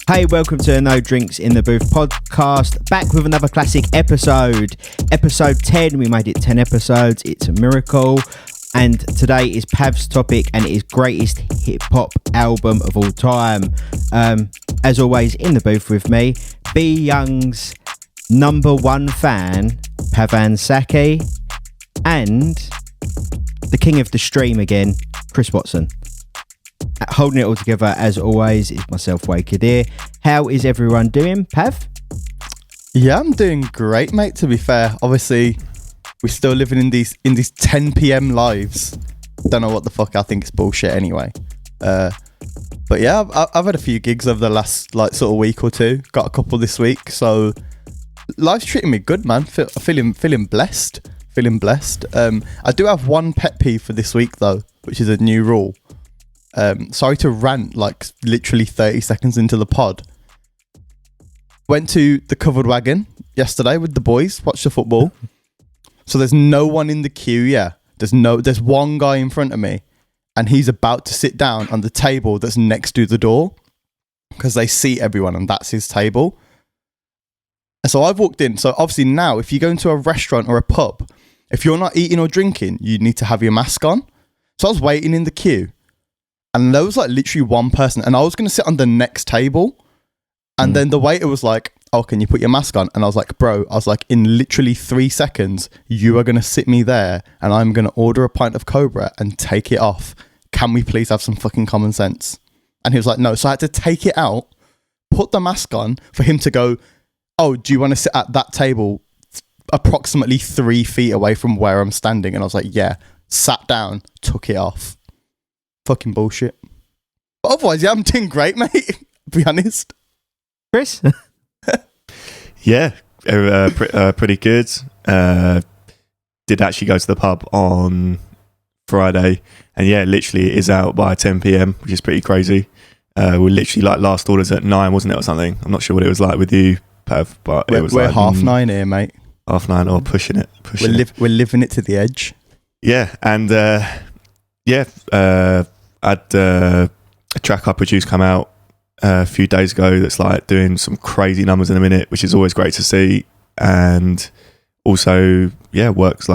Hey, welcome to No Drinks in the Booth podcast. Back with another classic episode. Episode 10. We made it 10 episodes. It's a miracle. And today is Pav's topic and his greatest hip-hop album of all time. As always, in the booth with me, B Young's number one fan, Pavan Saki, and the king of the stream again, Chris Watson. Holding it all together, as always, is myself, Wade Kadir. How is everyone doing, Pav? Yeah, I'm doing great, mate, to be fair. Obviously, we're still living in these 10 p.m. lives. Don't know what the fuck, I think it's bullshit anyway. But yeah, I've had a few gigs over the last sort of week or two. Got a couple this week, so life's treating me good, man. Feeling blessed. I do have one pet peeve for this week though, which is a new rule. Sorry to rant literally 30 seconds into the pod. Went to the Covered Wagon yesterday with the boys, watched the football. So there's no one in the queue, yeah. There's one guy in front of me and he's about to sit down on the table that's next to the door because they seat everyone and that's his table. And so I've walked in. So obviously now if you go into a restaurant or a pub, if you're not eating or drinking, you need to have your mask on. So I was waiting in the queue. And there was literally one person and I was going to sit on the next table. And then the waiter was like, oh, can you put your mask on? And I was like, bro, in literally 3 seconds, you are going to sit me there and I'm going to order a pint of Cobra and take it off. Can we please have some fucking common sense? And he was like, no. So I had to take it out, put the mask on for him to go, oh, do you want to sit at that table approximately 3 feet away from where I'm standing? And I was like, yeah. Sat down, took it off. Fucking bullshit. But otherwise, yeah, I'm doing great, mate. To be honest. Chris? Yeah, pretty good. Did actually go to the pub on Friday, and yeah, literally it is out by 10 p.m, which is pretty crazy. We're literally last orders at 9, wasn't it, or something? I'm not sure what it was like with you, Pav, but it was we're 9:30 here, mate. 9:30 or pushing it. We're living it to the edge. Yeah, and I had a track I produced come out a few days ago that's doing some crazy numbers in a minute, which is always great to see. And also, yeah, work's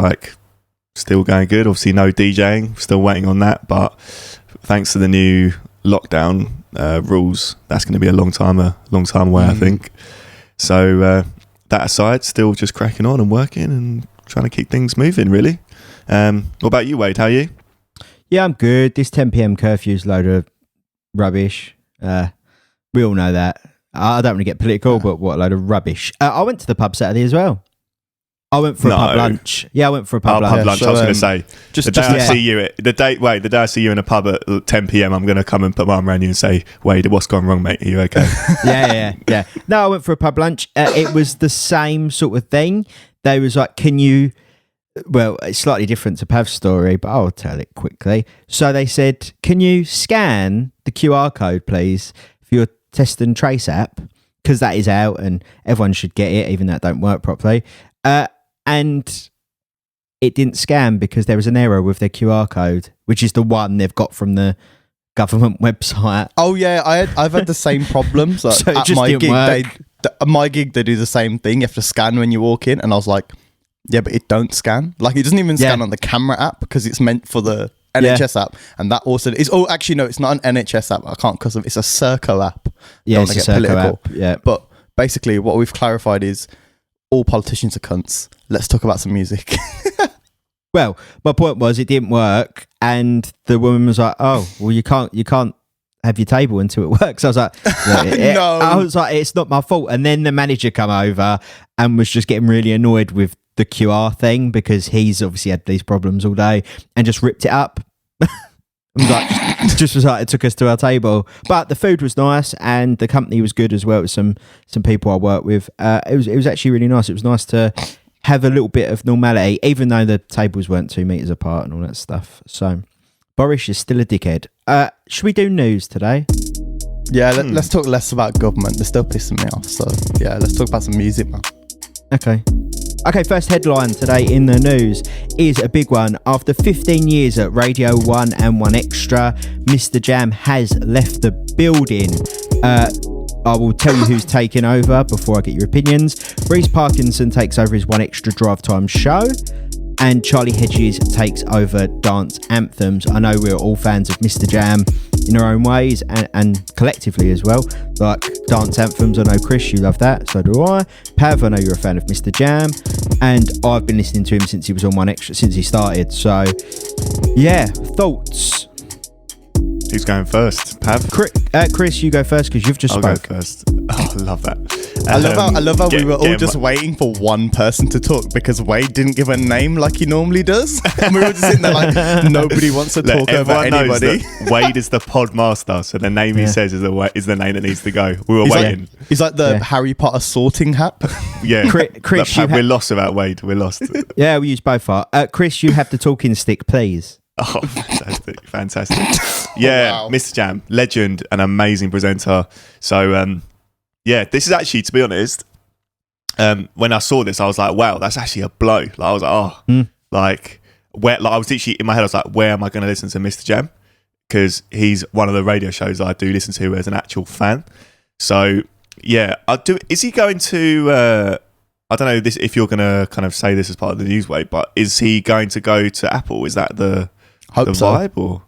still going good. Obviously no DJing, still waiting on that, but thanks to the new lockdown rules, that's going to be a long time away, I think. So that aside, still just cracking on and working and trying to keep things moving, really. What about you, Wade? How are you? Yeah, I'm good. This 10 p.m. curfew's a load of rubbish. We all know that. I don't want to get political, but what a load of rubbish. I went to the pub Saturday as well. I went for a pub lunch. Yeah, I went for a pub lunch. Pub lunch. So, I was going to say, the day I see you in a pub at 10 p.m, I'm going to come and put my arm around you and say, Wade, what's gone wrong, mate? Are you okay? Yeah. No, I went for a pub lunch. It was the same sort of thing. They was like, can you... Well, it's slightly different to Pav's story, but I'll tell it quickly. So they said, can you scan the QR code, please, for your Test and Trace app? Because that is out and everyone should get it, even though it don't work properly. And it didn't scan because there was an error with their QR code, which is the one they've got from the government website. Oh, yeah, I've had the same problem. So at my gig, they do the same thing. You have to scan when you walk in. And I was like... Yeah, but it don't scan. It doesn't even scan on the camera app because it's meant for the NHS app. And that also is... Oh, actually, no, it's not an NHS app. I can't because it's a Serco app. Yeah, it's a Serco app. Yeah. But basically, what we've clarified is all politicians are cunts. Let's talk about some music. Well, my point was it didn't work. And the woman was like, oh, well, you can't have your table until it works. I was like, no. I was like, it's not my fault. And then the manager come over and was just getting really annoyed with the QR thing because he's obviously had these problems all day and just ripped it up. It took us to our table, but the food was nice and the company was good as well. It was some people I work with. It was actually really nice. It was nice to have a little bit of normality, even though the tables weren't 2 meters apart and all that stuff. So Boris is still a dickhead. Should we do news today? Yeah, let's talk less about government. They're still pissing me off. So yeah, let's talk about some music, man. Okay, first headline today in the news is a big one. After 15 years at Radio 1 and 1 Extra, Mistajam has left the building. I will tell you who's taking over before I get your opinions. Reece Parkinson takes over his One Extra Drive Time show, and Charlie Hedges takes over Dance Anthems. I know we're all fans of Mistajam in our own ways and collectively as well. Like Dance Anthems, I know Chris, you love that, so do I. Pav, I know you're a fan of Mistajam, and I've been listening to him since he was on One Extra, since he started. So, yeah, thoughts? Who's going first? Pav? Chris, you go first because you've just I'll spoke. go first. Oh, I love that. I love how we were all just waiting for one person to talk because Wade didn't give a name like he normally does. And we were just sitting there like, nobody wants to talk over anybody. Wade is the pod master, so the name he says is the name that needs to go. We were waiting. He's like the Harry Potter sorting hat. Yeah. Chris, we're lost without Wade. We're lost. Yeah, we use both are. Chris, you have the talking stick, please. Oh, fantastic. Yeah, wow. Mistajam, legend, an amazing presenter. So, yeah, this is actually, to be honest, when I saw this, I was like, wow, that's actually a blow. Like, I was like, I was literally in my head, I was like, where am I going to listen to Mistajam? Because he's one of the radio shows I do listen to as an actual fan. So, yeah, is he going to, I don't know if you're going to kind of say this as part of the news, Wade, but is he going to go to Apple? Is that the vibe? Or?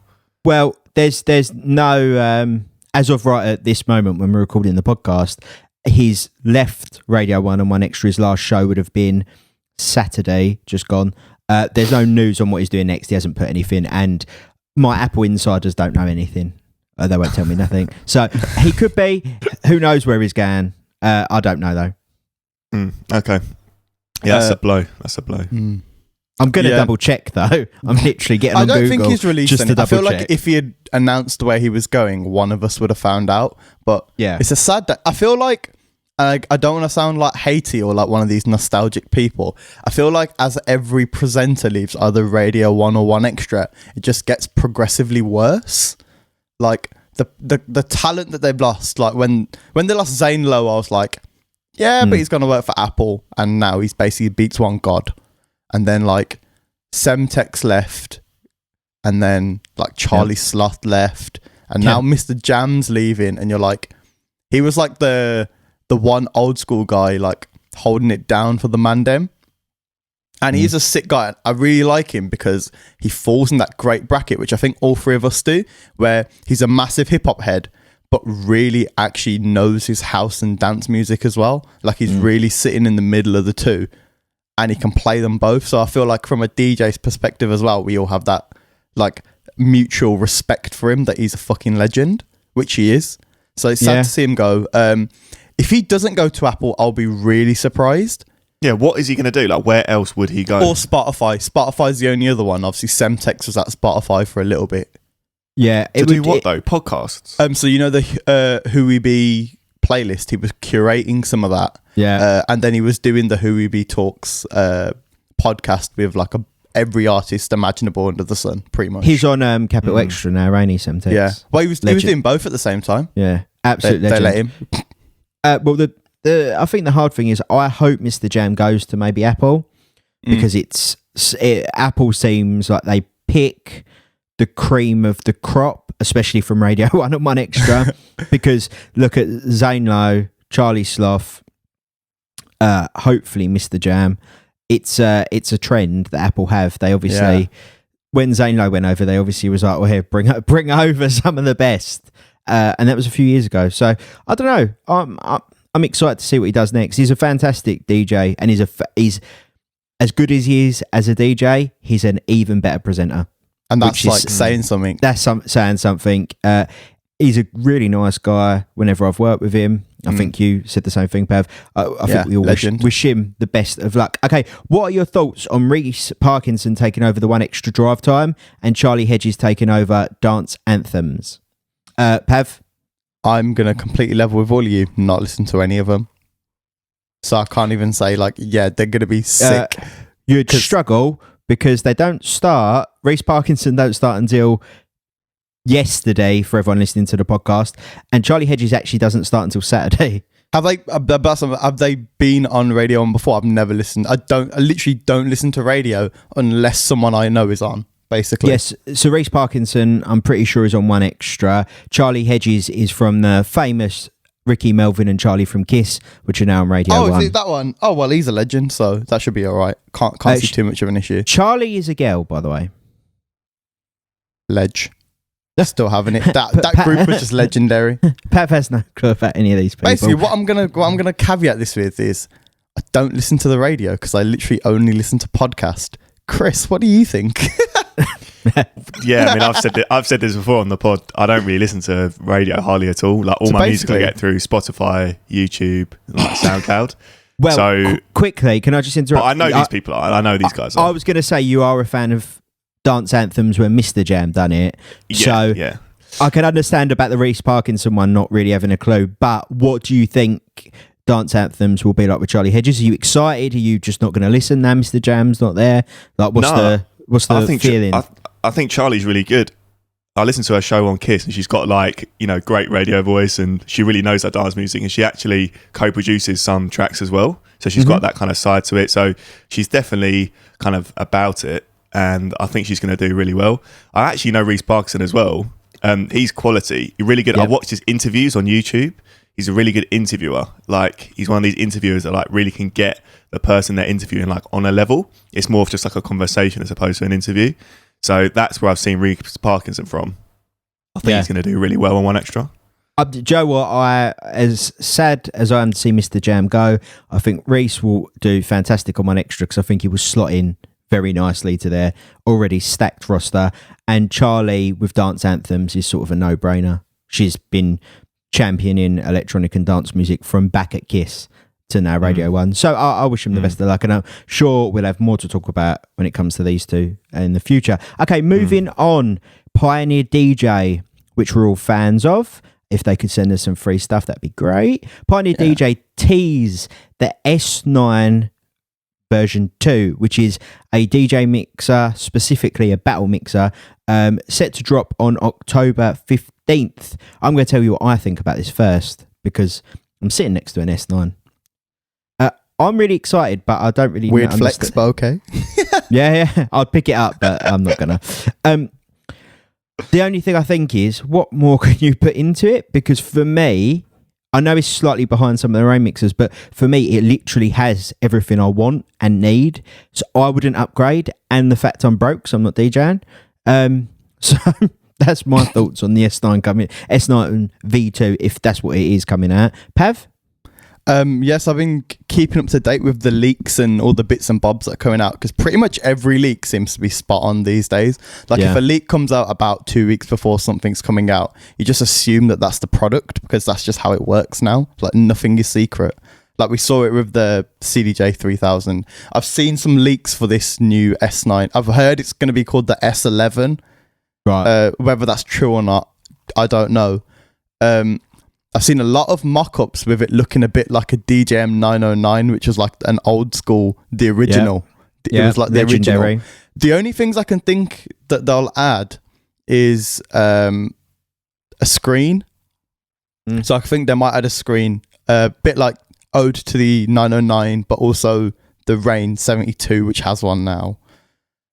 Well, there's no, as of right at this moment when we're recording the podcast, he's left Radio 1 and One Extra. His last show would have been Saturday, just gone. There's no news on what he's doing next. He hasn't put anything, and my Apple insiders don't know anything. They won't tell me nothing. So he could be. Who knows where he's going? I don't know though. Okay. Yeah, that's a blow. That's a blow. I'm going to double check though. I'm literally getting on Google. I don't think he's released just to I feel check. like if he had announced where he was going, one of us would have found out. But yeah, it's a sad day. I feel like, I don't want to sound like Haiti or like one of these nostalgic people. I feel like as every presenter leaves either Radio 1 or One Extra, it just gets progressively worse. Like the talent that they've lost. Like when they lost Zane Lowe, I was like, yeah, but he's going to work for Apple, and now he's basically beats one god. And then like Semtex left, and then like Charlie Sloth left, and now Mistajam's leaving, and you're like, he was like the one old school guy like holding it down for the Mandem. And he's a sick guy. I really like him because he falls in that great bracket, which I think all three of us do, where he's a massive hip hop head, but really actually knows his house and dance music as well. Like he's really sitting in the middle of the two, and he can play them both. So I feel like from a DJ's perspective as well, we all have that like mutual respect for him, that he's a fucking legend, which he is. So it's sad to see him go. If he doesn't go to Apple, I'll be really surprised. Yeah, what is he going to do? Like, where else would he go? Or Spotify. Spotify's the only other one. Obviously, Semtex was at Spotify for a little bit. Yeah. To do what though? Podcasts? So you know the Who We Be playlist? He was curating some of that. Yeah. And then he was doing the Who We Be Talks podcast with like every artist imaginable under the sun, pretty much. He's on Capital Extra now, ain't he, Semtex? Yeah. Well, he was doing both at the same time. Yeah. Absolute legend. They let him. Well, I think the hard thing is I hope Mistajam goes to maybe Apple, because Apple seems like they pick the cream of the crop, especially from Radio 1 and One Extra, because look at Zane Lowe, Charlie Sloth, hopefully Mistajam. It's a trend that Apple have. They obviously, when Zane Lowe went over, they obviously was like, well, here, bring over some of the best. And that was a few years ago. So I don't know. I'm excited to see what he does next. He's a fantastic DJ, and he's as good as he is as a DJ. He's an even better presenter, and that's like saying something. That's saying something. He's a really nice guy. Whenever I've worked with him, I think you said the same thing, Pav. I think we all wish him the best of luck. Okay, what are your thoughts on Reece Parkinson taking over the One Extra Drive Time and Charlie Hedges taking over Dance Anthems? Pav? I'm going to completely level with all of you, not listen to any of them. So I can't even say like, yeah, they're going to be sick. You'd struggle because they don't start, Reece Parkinson don't start until yesterday for everyone listening to the podcast, and Charlie Hedges actually doesn't start until Saturday. Have they been on radio on before? I've never listened. I literally don't listen to radio unless someone I know is on. Basically. Yes, so Reece Parkinson, I'm pretty sure, is on One Extra. Charlie Hedges is from the famous Ricky Melvin and Charlie from Kiss, which are now on Radio Oh, 1. is it that one? Oh, well, he's a legend, so that should be all right. Can't see too much of an issue. Charlie is a girl, by the way. Ledge. Still having it. That group was just legendary. Pat has no clue about any of these people. Basically, what I'm gonna caveat this with is I don't listen to the radio because I literally only listen to podcast. Chris, what do you think? Yeah, I mean, I've said this before on the pod. I don't really listen to radio hardly at all. Like all my music I get through Spotify, YouTube, like SoundCloud. Well, so quickly, can I just interrupt? I know these people. I know these guys. I was going to say you are a fan of dance anthems when Mistajam done it. Yeah, yeah. I can understand about the Reece Parkinson one not really having a clue. But what do you think dance anthems will be like with Charlie Hedges? Are you excited? Are you just not going to listen now? Mr. Jam's not there. Like, what's the feeling? I think Charlie's really good. I listened to her show on Kiss and she's got great radio voice and she really knows that dance music and she actually co-produces some tracks as well. So she's got that kind of side to it. So she's definitely kind of about it and I think she's going to do really well. I actually know Reece Parkinson as well. He's quality. He's really good. Yep. I watched his interviews on YouTube. He's a really good interviewer. Like he's one of these interviewers that like really can get the person they're interviewing like on a level. It's more of just like a conversation as opposed to an interview. So that's where I've seen Reece Parkinson from. I think he's going to do really well on One Extra. Joe, what as sad as I am to see Mr. Jam go, I think Reece will do fantastic on One Extra because I think he will slot in very nicely to their already stacked roster. And Charlie with dance anthems is sort of a no-brainer. She's been championing electronic and dance music from back at Kiss to now Radio 1. So I wish him the best of luck, and I'm sure we'll have more to talk about when it comes to these two in the future. Okay, moving on. Pioneer DJ, which we're all fans of. If they could send us some free stuff, that'd be great. Pioneer DJ tease the S9 version 2, which is a DJ mixer, specifically a battle mixer, set to drop on October 15th. I'm going to tell you what I think about this first, because I'm sitting next to an S9. I'm really excited, but I don't really weird flex, but okay. yeah, I'd pick it up, but I'm not gonna. The only thing I think is, what more can you put into it? Because for me, I know it's slightly behind some of their own mixers, but for me, it literally has everything I want and need. So I wouldn't upgrade. And the fact I'm broke, so I'm not DJing. So that's my thoughts on the S9 V2, if that's what it is coming out. Pav? Yes, I've been keeping up to date with the leaks and all the bits and bobs that are coming out because pretty much every leak seems to be spot on these days. Like if a leak comes out about 2 weeks before something's coming out, you just assume that that's the product because that's just how it works now. Like nothing is secret. Like we saw it with the CDJ 3000. I've seen some leaks for this new S9. I've heard it's going to be called the S11. Right. Whether that's true or not, I don't know. I've seen a lot of mock-ups with it looking a bit like a DJM 909, which was like an old school, the original. It was like the legendary. original. The only things I can think that they'll add is a screen. So I think they might add a screen, a bit like Ode to the 909, but also the Rain 72, which has one now.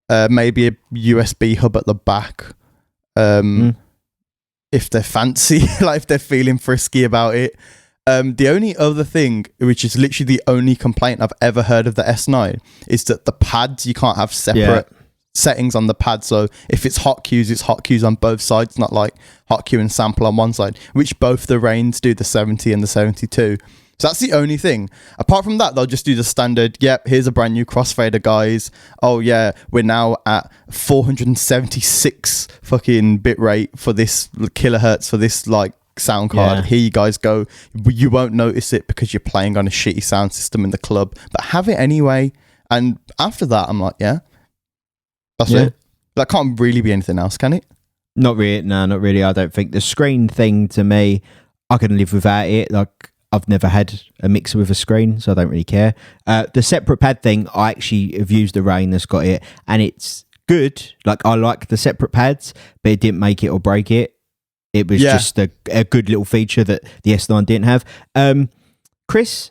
Maybe a USB hub at the back. If they're fancy, like if they're feeling frisky about it. The only other thing, which is literally the only complaint I've ever heard of the S9, is that the pads, you can't have separate settings on the pad. So if it's hot cues, it's hot cues on both sides, not like hot cue and sample on one side, which both the Rains do, the 70 and the 72. So that's the only thing. Apart from that, they'll just do the standard, yep, here's a brand new crossfader, guys. Oh yeah, we're now at 476 fucking bit rate for this kilohertz for this like sound card. Here you guys go. You won't notice it because you're playing on a shitty sound system in the club, but have it anyway. And after that, I'm like, yeah, that's it. That can't really be anything else, can it? Not really. No, not really. I don't think the screen thing to me, I can live without it. Like, I've never had a mixer with a screen, so I don't really care. The separate pad thing, I actually have used the Rain that's got it, and it's good. Like, I like the separate pads, but it didn't make it or break it. It was just a good little feature that the S9 didn't have. Chris?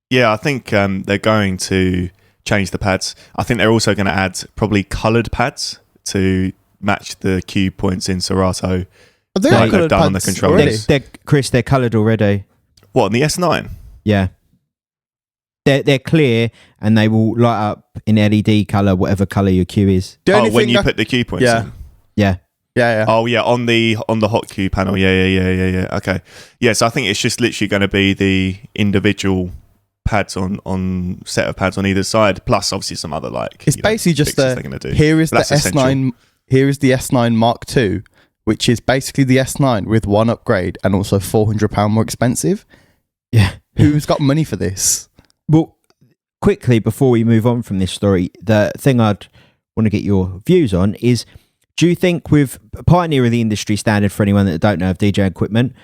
Yeah, I think they're going to change the pads. I think they're also going to add probably coloured pads to match the cue points in Serato. They've done on the controllers. Chris, they're coloured already. What, on the S9? Yeah. They're clear and they will light up in LED colour, whatever colour your cue is. When you put the cue points in? Yeah. Yeah. Oh yeah, on the hot cue panel. Yeah. Okay. Yeah, so I think it's just literally going to be the individual pads on set of pads on either side, plus obviously some other It's basically just they're going to do. Here is the S9. Essential. Here is the S9 Mark II, which is basically the S9 with one upgrade and also £400 more expensive. Yeah. Who's got money for this? Well, quickly before we move on from this story, the thing I'd want to get your views on is, do you think, with Pioneer of the industry standard for anyone that don't know of DJ equipment,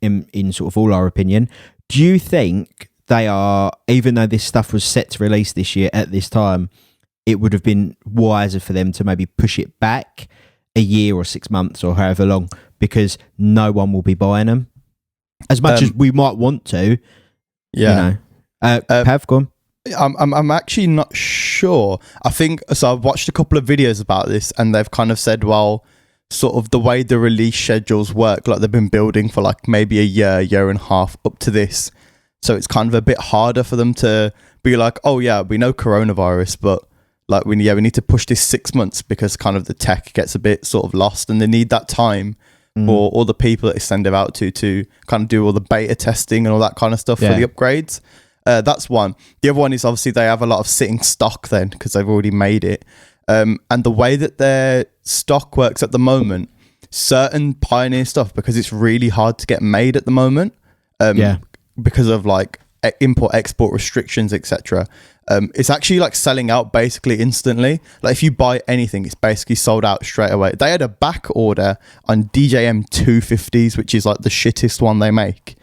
in sort of all our opinion, do you think they are, even though this stuff was set to release this year at this time, it would have been wiser for them to maybe push it back a year or 6 months or however long, because no one will be buying them as much as we might want to? Yeah. Pav, go on. I'm actually not sure. I think so. I've watched a couple of videos about this, and they've kind of said, well, sort of the way the release schedules work, like they've been building for like maybe a year and a half up to this. So it's kind of a bit harder for them to be like, oh yeah, we know coronavirus, but like we need to push this 6 months because kind of the tech gets a bit sort of lost, and they need that time for all the people that they send it out to kind of do all the beta testing and all that kind of stuff for the upgrades. That's one. The other one is obviously they have a lot of sitting stock then because they've already made it. And the way that their stock works at the moment, certain Pioneer stuff, because it's really hard to get made at the moment, because of like import export restrictions, etc. It's actually like selling out basically instantly. Like if you buy anything, it's basically sold out straight away. They had a back order on DJM 250s, which is like the shittest one they make.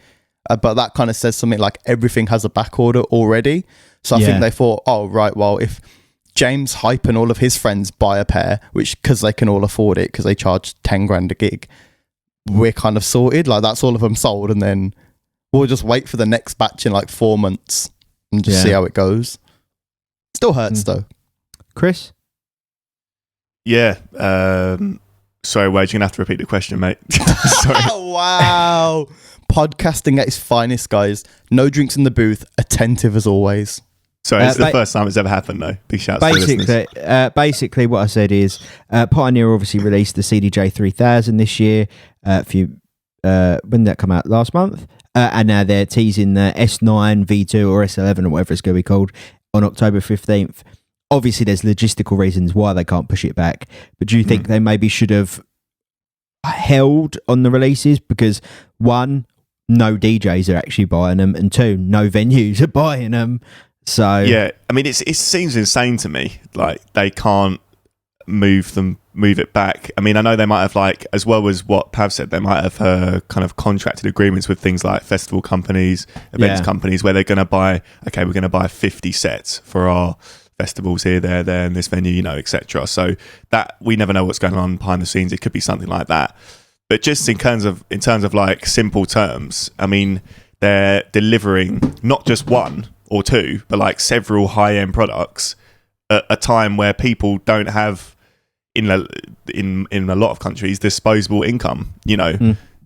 But that kind of says something like everything has a back order already. So I think they thought, oh, right, well, if James Hype and all of his friends buy a pair, which because they can all afford it because they charge 10 grand a gig, we're kind of sorted. Like that's all of them sold. And then we'll just wait for the next batch in like 4 months and just see how it goes. Still hurts though. Chris? Yeah. Sorry, Wade, you're going to have to repeat the question, mate. Sorry. Wow. Podcasting at its finest, guys. No drinks in the booth. Attentive as always. Sorry, it's the first time it's ever happened, though. Big shout out to the listeners. Basically, what I said is Pioneer obviously released the CDJ 3000 this year. When did that come out? Last month. And now they're teasing the S9, V2 or S11 or whatever it's going to be called on October 15th. Obviously, there's logistical reasons why they can't push it back. But do you think they maybe should have held on the releases? Because one, no DJs are actually buying them, and two, no venues are buying them. So yeah, I mean, it seems insane to me. Like they can't move it back. I mean, I know they might have, like, as well as what Pav said, they might have kind of contracted agreements with things like festival companies, events companies, where they're going to buy. Okay, we're going to buy 50 sets for our festivals here, there, and this venue, etc. So that we never know what's going on behind the scenes. It could be something like that. But just in terms of like simple terms, I mean, they're delivering not just one or two, but like several high-end products at a time where people don't have, in a lot of countries, disposable income.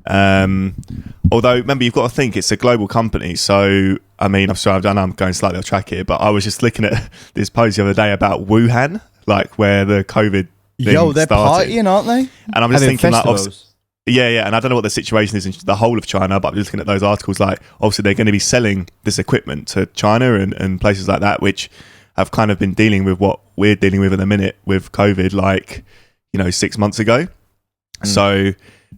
Although remember, you've got to think it's a global company. So I mean, I'm going slightly off track here, but I was just looking at this post the other day about Wuhan, like where the COVID thing they're started. partying, aren't they? And I'm just thinking festivals. like, yeah, and I don't know what the situation is in the whole of China, but I'm just looking at those articles, like, obviously they're going to be selling this equipment to China and places like that, which have kind of been dealing with what we're dealing with in a minute with COVID, like, 6 months ago. So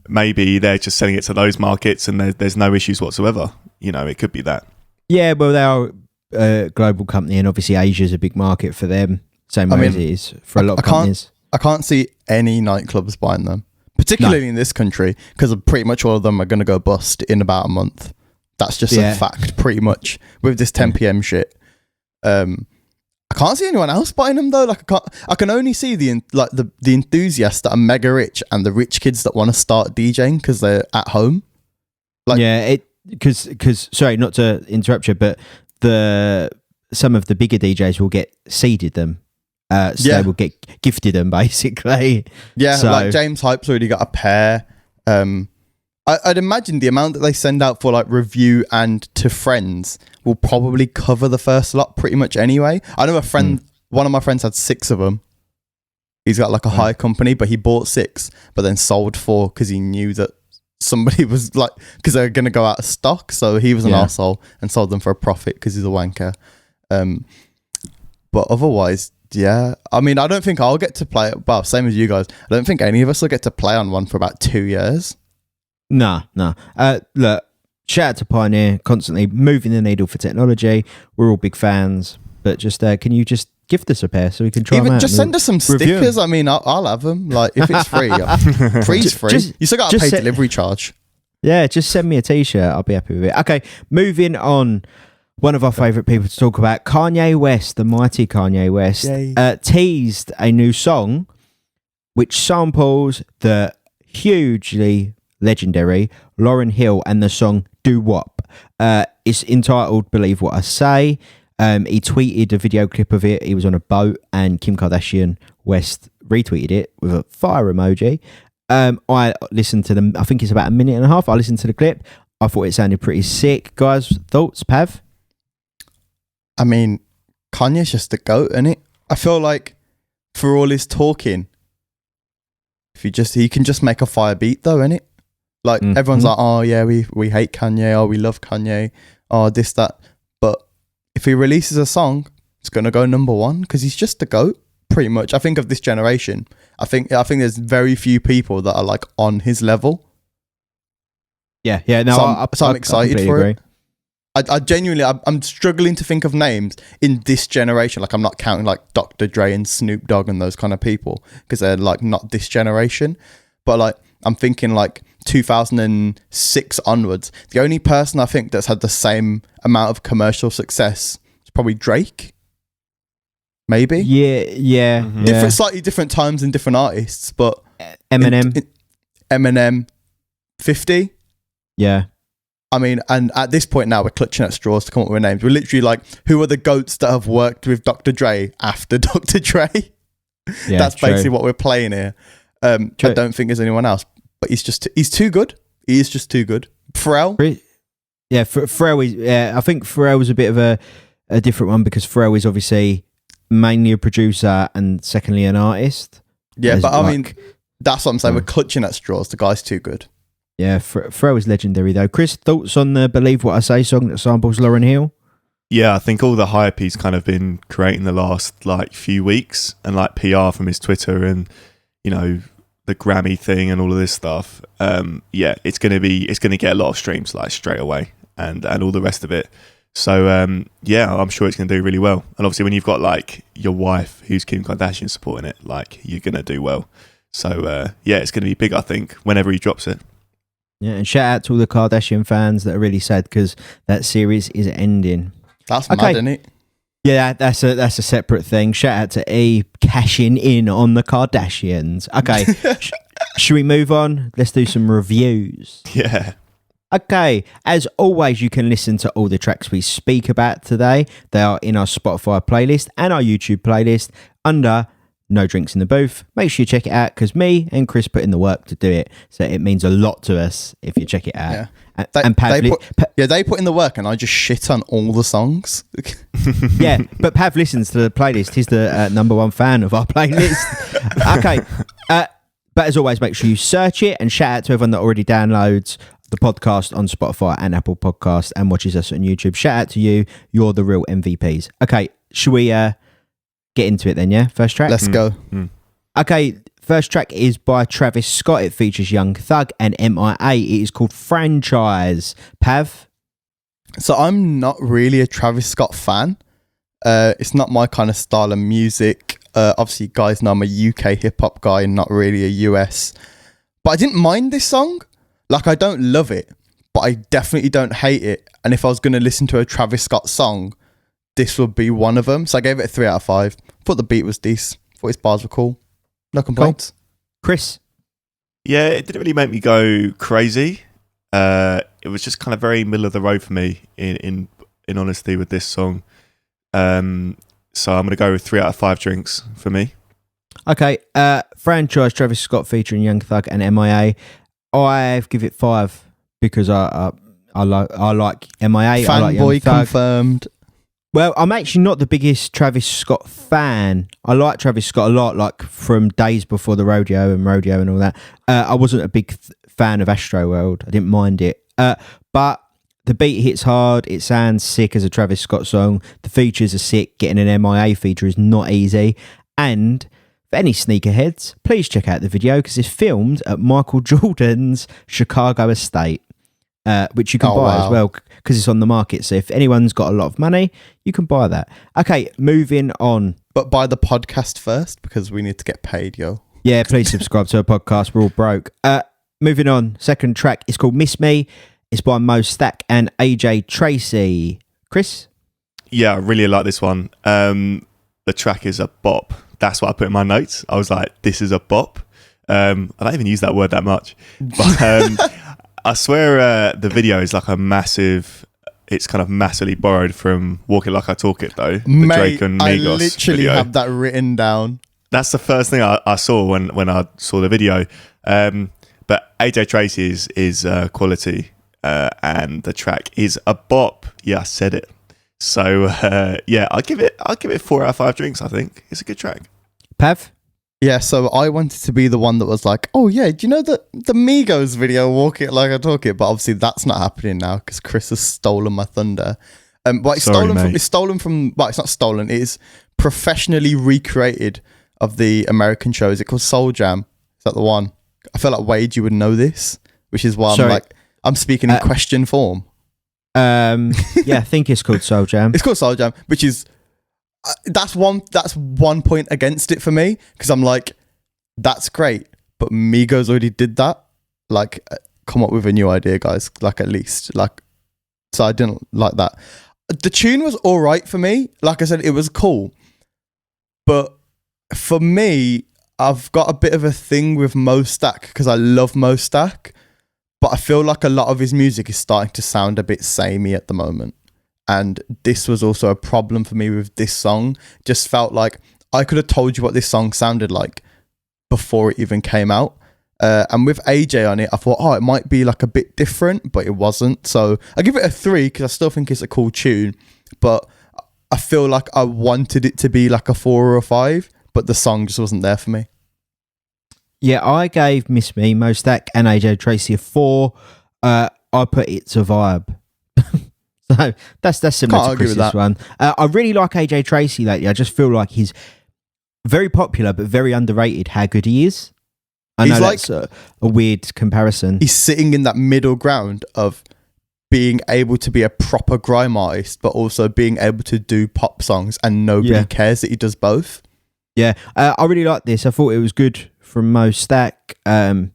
maybe they're just selling it to those markets and there's no issues whatsoever. It could be that. Yeah, well, they are a global company, and obviously Asia's a big market for them, same way as it is for a lot of companies. I can't see any nightclubs buying them, particularly in this country, because pretty much all of them are going to go bust in about a month. That's just a fact, pretty much, with this 10 p.m. shit. I can't see anyone else buying them though. Like I can only see the enthusiasts that are mega rich and the rich kids that want to start DJing because they're at home. Because sorry, not to interrupt you, but some of the bigger DJs will get seeded them. They will get gifted them basically. Yeah, so, like James Hype's already got a pair. I'd imagine the amount that they send out for like review and to friends will probably cover the first lot pretty much anyway. I know one of my friends had 6 of them. He's got like a hire company, but he bought 6, but then sold 4 because he knew that somebody was like, because they're going to go out of stock. So he was an arsehole and sold them for a profit because he's a wanker. But otherwise, yeah. I mean, I don't think I'll get to play it. Well, same as you guys. I don't think any of us will get to play on one for about 2 years. No. Look, shout out to Pioneer, constantly moving the needle for technology. We're all big fans, but just can you just gift us a pair so we can try them out? Just send us some stickers. I mean, I'll have them. Like, if it's free, free's free. You still got to pay delivery charge. Yeah, just send me a t-shirt. I'll be happy with it. Okay, moving on. One of our favourite people to talk about, Kanye West, the mighty Kanye West, teased a new song which samples the hugely legendary Lauryn Hill and the song Doo Wop. It's entitled Believe What I Say. He tweeted a video clip of it. He was on a boat and Kim Kardashian West retweeted it with a fire emoji. I listened to them. I think it's about a minute and a half. I listened to the clip. I thought it sounded pretty sick. Guys, thoughts, Pav? I mean, Kanye's just the GOAT, isn't it? I feel like for all his talking, he can just make a fire beat though, innit? Like everyone's like, oh yeah, we hate Kanye, oh we love Kanye, oh this, that. But if he releases a song, it's gonna go number 1 because he's just the GOAT, pretty much. I think of this generation, I think there's very few people that are like on his level. Yeah. No, I'm excited for it. I genuinely, I'm struggling to think of names in this generation. Like, I'm not counting like Dr. Dre and Snoop Dogg and those kind of people because they're like not this generation. But like, I'm thinking like 2006 onwards. The only person I think that's had the same amount of commercial success is probably Drake. Maybe. Yeah. Mm-hmm. Slightly different times and different artists, but Eminem, 50. Yeah. I mean, and at this point now, we're clutching at straws to come up with names. We're literally like, who are the GOATs that have worked with Dr. Dre after Dr. Dre? Yeah, that's basically what we're playing here. I don't think there's anyone else, but he's too good. He is just too good. Pharrell? Yeah, Pharrell. I think Pharrell was a bit of a different one because Pharrell is obviously mainly a producer and secondly an artist. Yeah, but I mean, that's what I'm saying. We're clutching at straws. The guy's too good. Yeah, Pharrell is legendary though. Chris, thoughts on the Believe What I Say song that samples Lauryn Hill? Yeah, I think all the hype he's kind of been creating the last like few weeks and like PR from his Twitter and, you know, the Grammy thing and all of this stuff. It's gonna get a lot of streams like straight away and all the rest of it. So I'm sure it's gonna do really well. And obviously when you've got like your wife who's Kim Kardashian supporting it, like you're gonna do well. So it's gonna be big, I think, whenever he drops it. Yeah, and shout out to all the Kardashian fans that are really sad because that series is ending. That's mad, isn't it? Yeah, that's a separate thing. Shout out to E cashing in on the Kardashians. Okay, should we move on? Let's do some reviews. Yeah. Okay, as always, you can listen to all the tracks we speak about today. They are in our Spotify playlist and our YouTube playlist under No Drinks in the Booth. Make sure you check it out because me and Chris put in the work to do it. So it means a lot to us if you check it out. Yeah. They put in the work and I just shit on all the songs. Yeah, but Pav listens to the playlist. He's the number 1 fan of our playlist. Okay. But as always, make sure you search it and shout out to everyone that already downloads the podcast on Spotify and Apple Podcasts and watches us on YouTube. Shout out to you. You're the real MVPs. Okay, should we get into it then, yeah? First track? Let's go. Okay, first track is by Travis Scott. It features Young Thug and MIA. It is called Franchise. Pav? So I'm not really a Travis Scott fan. It's not my kind of style of music. Obviously, you guys know I'm a UK hip-hop guy and not really a US. But I didn't mind this song. Like, I don't love it, but I definitely don't hate it. And if I was going to listen to a Travis Scott song, this would be one of them. So I gave it a 3 out of 5. Thought the beat was decent. Thought his bars were cool. No complaints. Cool. Chris? Yeah, it didn't really make me go crazy. It was just kind of very middle of the road for me in honesty with this song. So I'm going to go with 3 out of 5 drinks for me. Okay. Franchise, Travis Scott featuring Young Thug and MIA. I give it 5 because I like MIA. I like Young Fanboy Thug. confirmed. Well, I'm actually not the biggest Travis Scott fan. I like Travis Scott a lot, like from days before the rodeo and all that. I wasn't a big fan of Astro World. I didn't mind it. But the beat hits hard. It sounds sick as a Travis Scott song. The features are sick. Getting an MIA feature is not easy. And for any sneakerheads, please check out the video because it's filmed at Michael Jordan's Chicago estate. Which you can buy as well because it's on the market. So if anyone's got a lot of money, you can buy that. Okay, moving on. But buy the podcast first because we need to get paid, yo. Yeah, please subscribe to our podcast. We're all broke. Moving on. Second track is called Miss Me. It's by Mistajam and AJ Tracy. Chris? Yeah, I really like this one. The track is a bop. That's what I put in my notes. I was like, this is a bop. I don't even use that word that much. But I swear the video is like a massive... It's kind of massively borrowed from Walk It Like I Talk It, though. The Drake and Migos I literally video. have that written down. That's the first thing I saw when I saw the video. But AJ Tracy is quality, and the track is a bop. Yeah, I said it. So yeah, I'll give it 4 out of 5 drinks. I think it's a good track. Pav? Yeah, so I wanted to be the one that was like, oh yeah, do you know the Migos video, Walk It Like I Talk It? But obviously that's not happening now because Chris has stolen my thunder. But it's stolen from, well, it's not stolen, it is professionally recreated of the American show. Is it called Soul Jam? Is that the one? I feel like Wade, you would know this, which is why I'm speaking in question form. Yeah, I think it's called Soul Jam. It's called Soul Jam, which is... That's one point against it for me because I'm like, that's great, but Migos already did that. Like, come up with a new idea, guys. Like, at least, like, so I didn't like that. The tune was all right for me. Like I said, it was cool, but for me, I've got a bit of a thing with Mistajam because I love Mistajam, but I feel like a lot of his music is starting to sound a bit samey at the moment. And this was also a problem for me with this song. Just felt like I could have told you what this song sounded like before it even came out. And with AJ on it, I thought, it might be like a bit different, but it wasn't. So I give it a 3 because I still think it's a cool tune. But I feel like I wanted it to be like a 4 or a 5, but the song just wasn't there for me. Yeah, I gave Miss Me, Mistajam and AJ Tracy a 4. I put It's a Vibe. So that's similar to Chris's one. I really like AJ Tracy lately. I just feel like he's very popular but very underrated how good he is. I know that's a weird comparison. He's sitting in that middle ground of being able to be a proper grime artist but also being able to do pop songs and nobody cares that he does both. Yeah, I really like this. I thought it was good from Mistajam.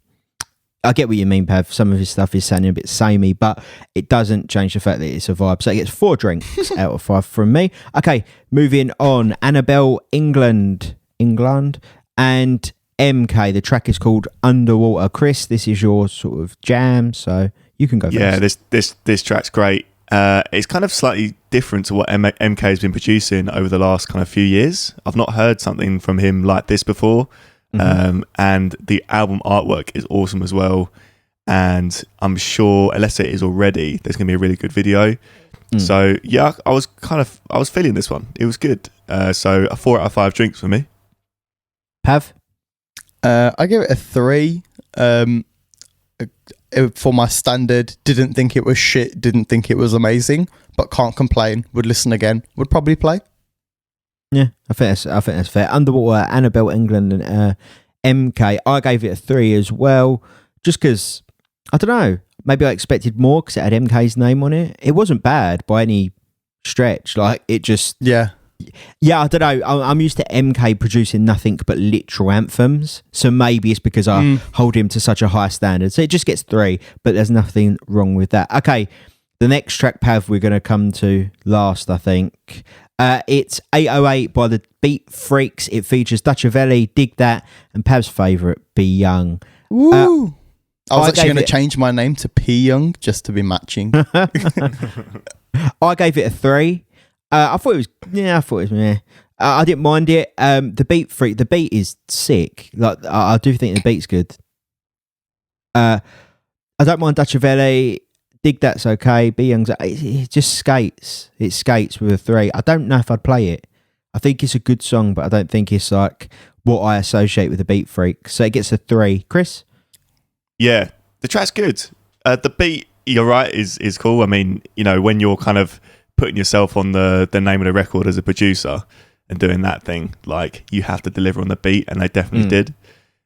I get what you mean, Pav. Some of his stuff is sounding a bit samey, but it doesn't change the fact that it's a vibe. So it gets 4 drinks out of 5 from me. Okay, moving on. Annabelle England, and MK. The track is called Underwater. Chris, this is your sort of jam, so you can go first. Yeah, this track's great. It's kind of slightly different to what MK has been producing over the last kind of few years. I've not heard something from him like this before. Mm-hmm. And the album artwork is awesome as well, and I'm sure, unless it is already, there's going to be a really good video. So yeah, I was feeling this one. It was good. So a 4 out of 5 drinks for me. Pav? I give it a 3. For my standard, didn't think it was shit, didn't think it was amazing, but can't complain. Would listen again. Would probably play. Yeah, I think that's fair. Underwater, Annabelle England, and MK. I gave it a 3 as well, just because, I don't know, maybe I expected more because it had MK's name on it. It wasn't bad by any stretch. Like, it just... Yeah, I don't know. I'm used to MK producing nothing but literal anthems, so maybe it's because I hold him to such a high standard. So it just gets 3, but there's nothing wrong with that. Okay, the next track, Pav, we're going to come to last, I think. It's 808 by the Beat Freaks. It features Dutchavelli, Dig That, and Pav's favourite, Be Young. Woo! I was actually going to change my name to P Young just to be matching. I gave it a 3. I thought it was meh. I didn't mind it. The Beat Freak, the beat is sick. Like, I do think the beat's good. I don't mind Dutchavelli. Dig That's okay. Be Young's it just skates. It skates with a 3. I don't know if I'd play it. I think it's a good song, but I don't think it's like what I associate with the Beat Freak. So it gets a 3. Chris? Yeah, the track's good. The beat, you're right, is cool. I mean, you know, when you're kind of putting yourself on the name of the record as a producer and doing that thing, like you have to deliver on the beat, and they definitely did.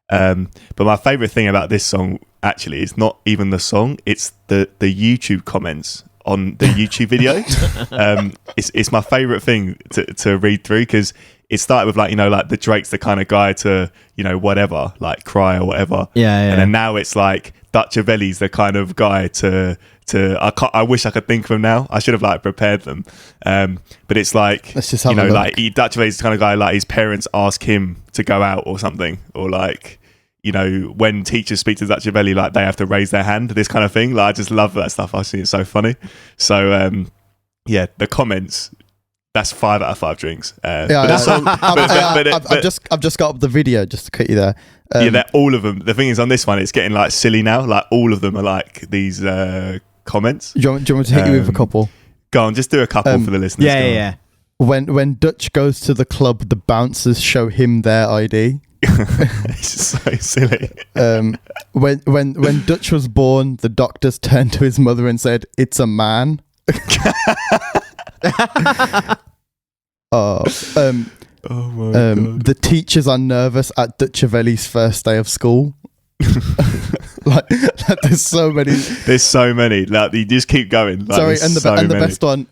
But my favourite thing about this song actually is not even the song, it's the YouTube comments on the YouTube video. It's my favourite thing to read through, because it started with like, you know, like the Drake's the kind of guy to, you know, whatever, like cry or whatever. Yeah. And then now it's like Dutchavelli's the kind of guy to I wish I could think of him now. I should have like prepared them. But it's like, let's just you know, have a look. like Dutchavelli's the kind of guy like his parents ask him to go out or something, or like, you know, when teachers speak to Dutchavelli, like they have to raise their hand, this kind of thing. Like I just love that stuff. I think it's so funny. So yeah, the comments, that's 5 out of 5 drinks. I've just got up the video just to cut you there. Yeah, they're all of them. The thing is, on this one, it's getting like silly now. Like all of them are like these comments. Do you want me to hit you with a couple? Go on, just do a couple for the listeners. Yeah. When Dutch goes to the club, the bouncers show him their ID. It's so silly. When Dutch was born, the doctors turned to his mother and said, "It's a man." Oh my God. The teachers are nervous at Dutchavelli's first day of school. like there's so many. There's so many. Like you just keep going. Like, sorry, and the best one.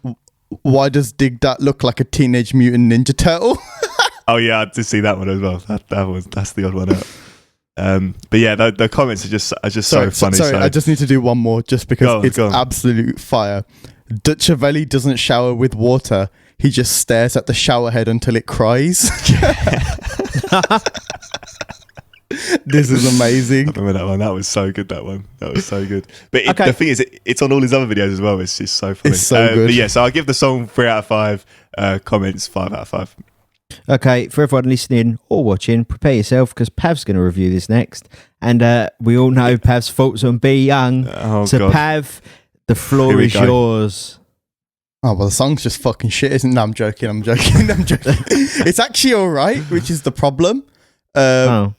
Why does Dig Dat look like a Teenage Mutant Ninja Turtle? Oh yeah, I did see that one as well. That's the odd one out. But yeah, the comments are just so funny. Sorry, I just need to do one more just because it's absolute fire. Dutchavelli doesn't shower with water. He just stares at the shower head until it cries. This is amazing. I remember that one. That was so good. That was so good. But the thing is, it's on all his other videos as well. It's just so funny. It's so good. But yeah, so I give the song 3 out of 5. Comments 5 out of 5. Okay, for everyone listening or watching, prepare yourself because Pav's going to review this next. And we all know Pav's thoughts on Be Young. Oh, so God. Pav, the floor is yours. Oh, well, the song's just fucking shit, isn't it? No, I'm joking. It's actually all right, which is the problem.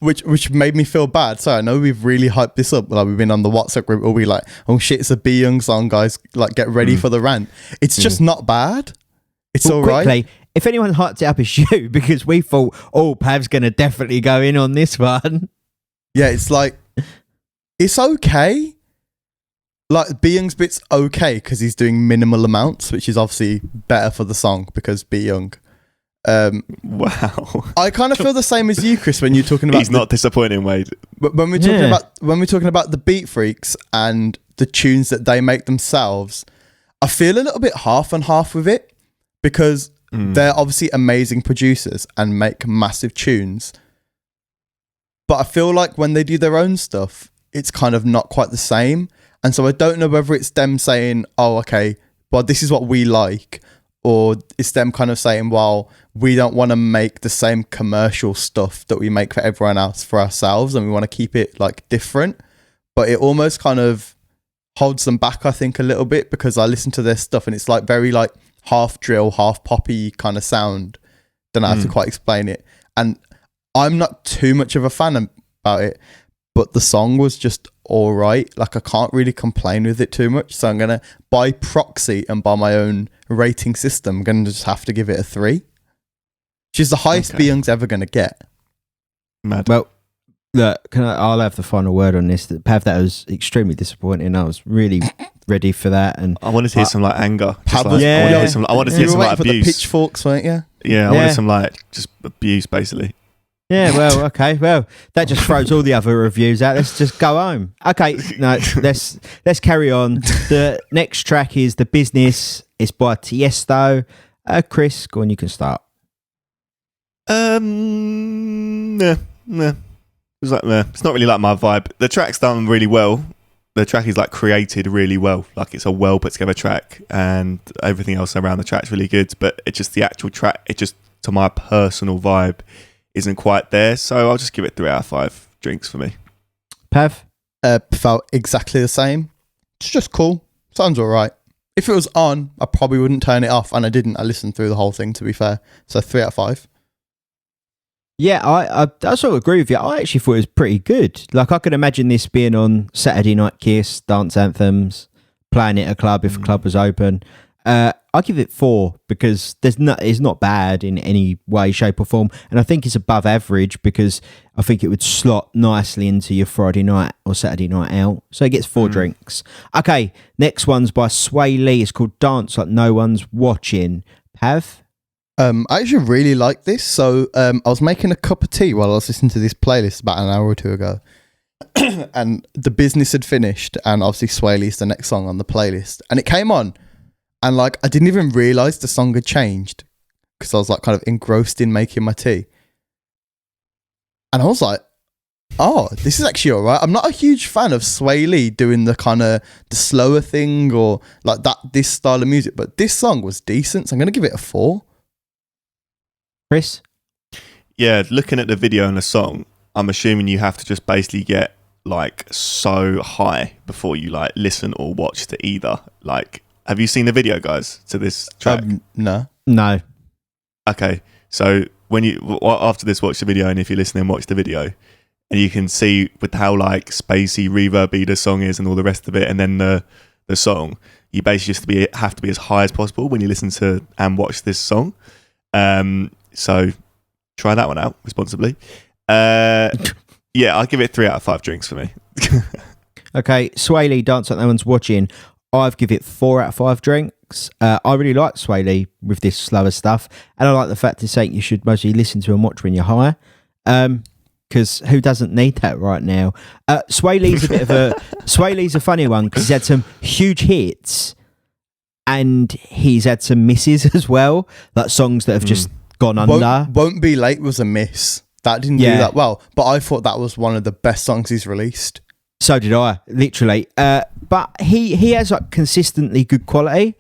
Which made me feel bad. So I know we've really hyped this up. Like we've been on the WhatsApp group, or we like, oh shit, it's a Be Young song, guys. Like, get ready for the rant. It's just not bad. It's all right. If anyone hyped it up, it's you, because we thought, oh, Pav's going to definitely go in on this one. Yeah, it's like, it's okay. Like, Be Young's bit's okay because he's doing minimal amounts, which is obviously better for the song because Be Young. Wow. I kind of feel the same as you, Chris, when you're talking about. He's not disappointing, Wade. But when we're talking about the Beat Freaks and the tunes that they make themselves, I feel a little bit half and half with it because they're obviously amazing producers and make massive tunes. But I feel like when they do their own stuff, it's kind of not quite the same. And so I don't know whether it's them saying, oh, okay, well, this is what we like, or it's them kind of saying, well, we don't want to make the same commercial stuff that we make for everyone else for ourselves, and we want to keep it like different. But it almost kind of holds them back, I think, a little bit, because I listen to their stuff and it's like very like half drill, half poppy kind of sound. Don't know how to quite explain it. And I'm not too much of a fan about it, but the song was just all right. Like, I can't really complain with it too much. So I'm going to, by proxy and by my own rating system, I'm going to just have to give it a 3. Which is the highest Be Young's ever going to get. Mad. Well, look, I'll have the final word on this. Pav, that was extremely disappointing. I was really ready for that, and I wanted to hear some like anger. Pav Like, was- I wanted to hear some like for the abuse. pitchforks, weren't you? Yeah, I Yeah. wanted some like just abuse, basically. yeah, well, okay, well, that just throws all the other reviews out. Let's just go home. Okay, no, let's carry on. The next track is The Business. It's by Tiesto. Chris, go on, you can start. Nah. It's like, nah. It's not really like my vibe. The track's done really well. The track is like created really well. Like, it's a well put together track, and everything else around the track's really good. But it's just the actual track. It just, to my personal vibe, isn't quite there. So I'll just give it 3 out of 5 drinks for me. Pav? felt exactly the same. It's just cool. Sounds alright. If it was on, I probably wouldn't turn it off, and I didn't. I listened through the whole thing, to be fair. So 3 out of 5. Yeah, I sort of agree with you. I actually thought it was pretty good. Like, I could imagine this being on Saturday Night Kiss, dance anthems, playing at a club if a club was open. I give it 4 because it's not bad in any way, shape or form. And I think it's above average because I think it would slot nicely into your Friday night or Saturday night out. So it gets 4 drinks. Okay, next one's by Sway Lee. It's called Dance Like No One's Watching. Pav? I actually really like this. So I was making a cup of tea while I was listening to this playlist about an hour or two ago. And The Business had finished, and obviously Sway Lee's the next song on the playlist. And it came on, and like I didn't even realise the song had changed because I was like kind of engrossed in making my tea. And I was like, oh, this is actually alright. I'm not a huge fan of Sway Lee doing the kind of the slower thing or like this style of music, but this song was decent, so I'm going to give it a 4. Chris? Yeah, looking at the video and the song, I'm assuming you have to just basically get like so high before you like listen or watch to either. Like, have you seen the video, guys, to this track? No. Okay, so when you after this, watch the video, and if you're listening, watch the video, and you can see with how like spacey, reverby the song is, and all the rest of it, and then the song, you basically just have to be as high as possible when you listen to and watch this song. So try that one out responsibly. Yeah, I'll give it 3 out of 5 drinks for me. Okay, Sway Lee, Dance Like No One's Watching. I've give it 4 out of 5 drinks. I really like Sway Lee with this slower stuff, and I like the fact it's saying you should mostly listen to and watch when you're high. Because who doesn't need that right now? Sway Lee's a funny one because he's had some huge hits, and he's had some misses as well, like songs that have just gone under. Won't Be Late was a miss. That didn't do that well, but I thought that was one of the best songs he's released. So did I, literally. But he has like consistently good quality.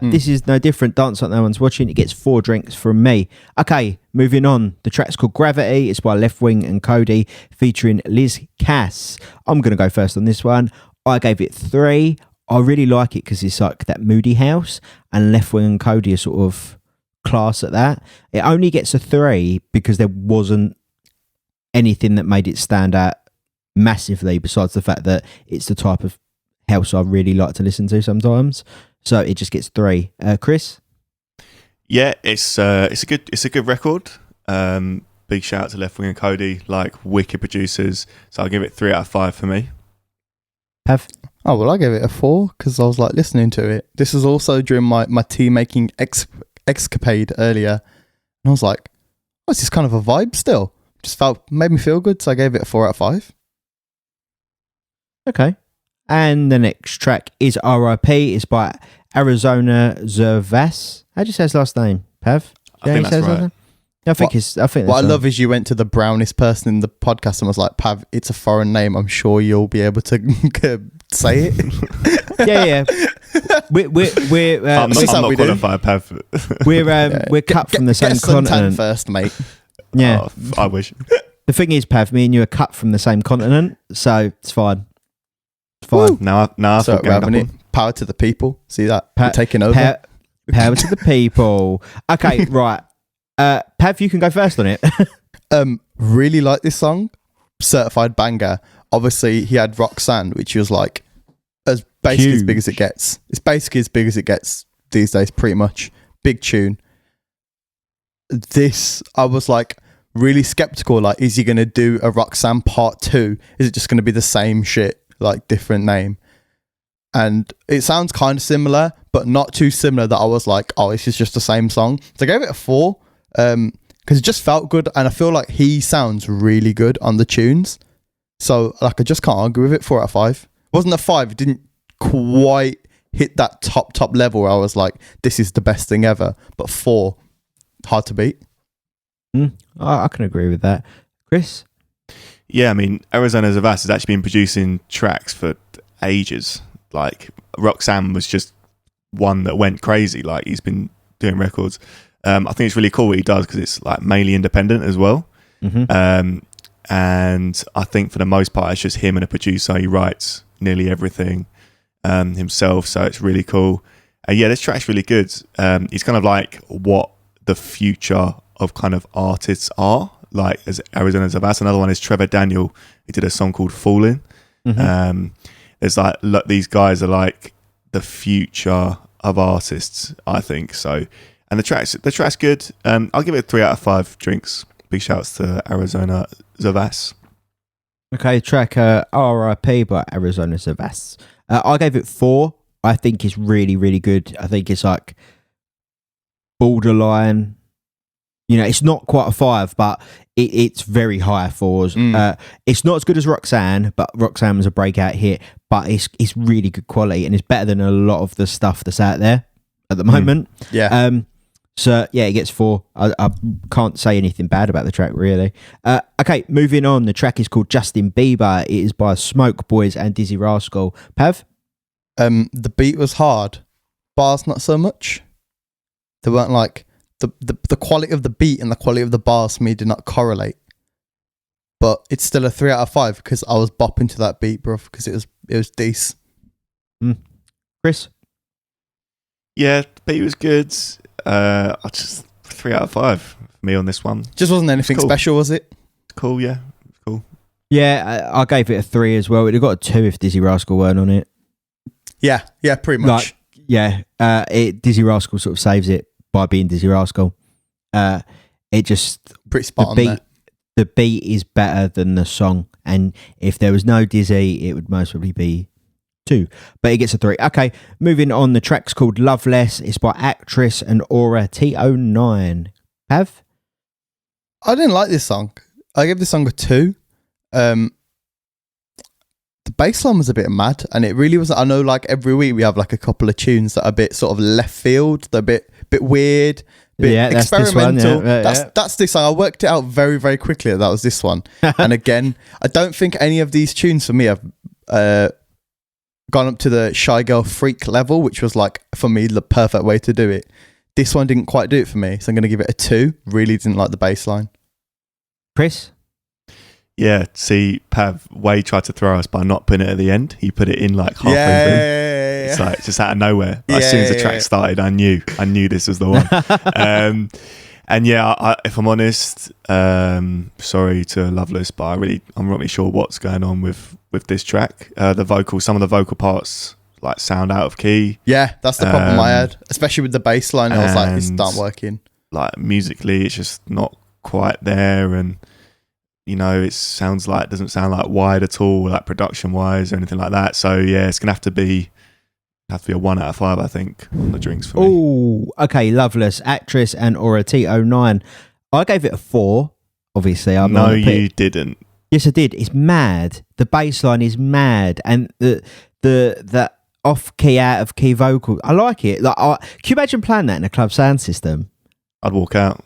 This is no different. Dance Like No One's Watching. It gets 4 drinks from me. Okay, moving on. The track's called Gravity. It's by Left Wing and Cody featuring Liz Cass. I'm going to go first on this one. I gave it 3. I really like it because it's like that moody house, and Left Wing and Cody are sort of class at that. It only gets a 3 because there wasn't anything that made it stand out massively besides the fact that it's the type of house I really like to listen to sometimes. So it just gets 3. Chris? Yeah, it's a good record. Big shout out to Left Wing and Cody, like wicked producers. So I'll give it 3 out of 5 for me. Pav? Oh, well, I gave it a 4 because I was like listening to it. This was also during my tea making escapade earlier. And I was like, oh, it's just kind of a vibe still. Just made me feel good. So I gave it a 4 out of 5. Okay. And the next track is R.I.P. It's by Arizona Zervas. How do you say his last name, Pav? I think that's right. I think that's what I love is you went to the brownest person in the podcast and was like, Pav, it's a foreign name. I'm sure you'll be able to say it. Yeah. I'm not qualified, Pav. We're cut from the same continent first, mate. Yeah. Oh, I wish. The thing is, Pav, me and you are cut from the same continent, so it's fine. It's fine. Woo. Now I feel having it. Power to the people. See that? We're taking over. Power to the people. Okay, right. Pav, you can go first on it. Really like this song. Certified banger. Obviously, he had Roxanne, which was like as basically as big as it gets. It's basically as big as it gets these days, pretty much. Big tune. This, I was like really skeptical. Like, is he going to do a Roxanne part 2? Is it just going to be the same shit, like different name? And it sounds kind of similar, but not too similar that I was like, oh, this is just the same song. So I gave it a 4 because it just felt good. And I feel like he sounds really good on the tunes. So like, I just can't argue with it. 4 out of 5. It wasn't a 5. It didn't quite hit that top level where I was like, this is the best thing ever. But 4, hard to beat. I can agree with that. Chris? Yeah, I mean, Arizona Zavas has actually been producing tracks for ages. Like, Roxanne was just one that went crazy. Like, he's been doing records. I think it's really cool what he does because it's like mainly independent as well. Mm-hmm. and I think for the most part it's just him and a producer. He writes nearly everything himself, so it's really cool. Yeah, this track's really good. It's kind of like what the future of kind of artists are, like as Arizona Zavas. Another one is Trevor Daniel. He did a song called Falling. There's like, look, these guys are like the future of artists, I think. So, and the track's good. I'll give it 3 out of 5 drinks. Big shouts to Arizona Zavas. Okay, track R.I.P. by Arizona Zavas. I gave it 4. I think it's really, really good. I think it's like borderline. You know, it's not quite a 5, but it's very high 4s. It's not as good as Roxanne, but Roxanne was a breakout hit. But it's really good quality, and it's better than a lot of the stuff that's out there at the moment. Yeah. So yeah, it gets 4. I can't say anything bad about the track, really. Okay, moving on. The track is called Justin Bieber. It is by Smoke Boys and Dizzy Rascal. Pav? The beat was hard. Bars not so much. They weren't like the quality of the beat and the quality of the bars for me did not correlate. But it's still a 3 out of 5 because I was bopping to that beat, bro, because it was decent. Chris? Yeah, the beat was good. I just 3 out of 5 for me on this one. Just wasn't anything special, was it? Cool, yeah. Cool. Yeah, I gave it a 3 as well. It'd have got a 2 if Dizzy Rascal weren't on it. Yeah, pretty much. Dizzy Rascal sort of saves it by being Dizzy Rascal. It just pretty spot on there. The beat is better than the song, and if there was no Dizzy, it would most probably be 2, but it gets a 3. Okay, moving on. The track's called Loveless. It's by Actress and Aura T09. Pav? I didn't like this song. I gave this song a 2. The bass line was a bit mad, and it really wasn't. I know, like every week we have like a couple of tunes that are a bit sort of left field. They're a bit weird, bit experimental. That's this song. I worked it out very, very quickly that was this one. And again, I don't think any of these tunes for me have gone up to the Shy Girl Freak level, which was like for me the perfect way to do it. This one didn't quite do it for me, so I'm going to give it a 2. Really didn't like the bass line. Chris? Yeah, see, Pav, Wade tried to throw us by not putting it at the end. He put it in like halfway through. Yeah. It's like just out of nowhere. As soon as the track started, I knew this was the one. And yeah, if I'm honest, sorry to Loveless, but I'm not really sure what's going on with this track. The vocals, some of the vocal parts like sound out of key. Yeah, that's the problem I had, especially with the bass line. I was like, it's not working. Like musically, it's just not quite there, and you know, it doesn't sound like wide at all, like production wise or anything like that. So yeah, it's gonna have to be a 1 out of 5, I think, on the drinks for me. Oh, okay. Loveless, Actress and Aura T09. I gave it a 4. Obviously, No, you didn't. Yes, I did. It's mad. The bass line is mad, and the off key, out of key vocal. I like it. Like, can you imagine playing that in a club sound system? I'd walk out.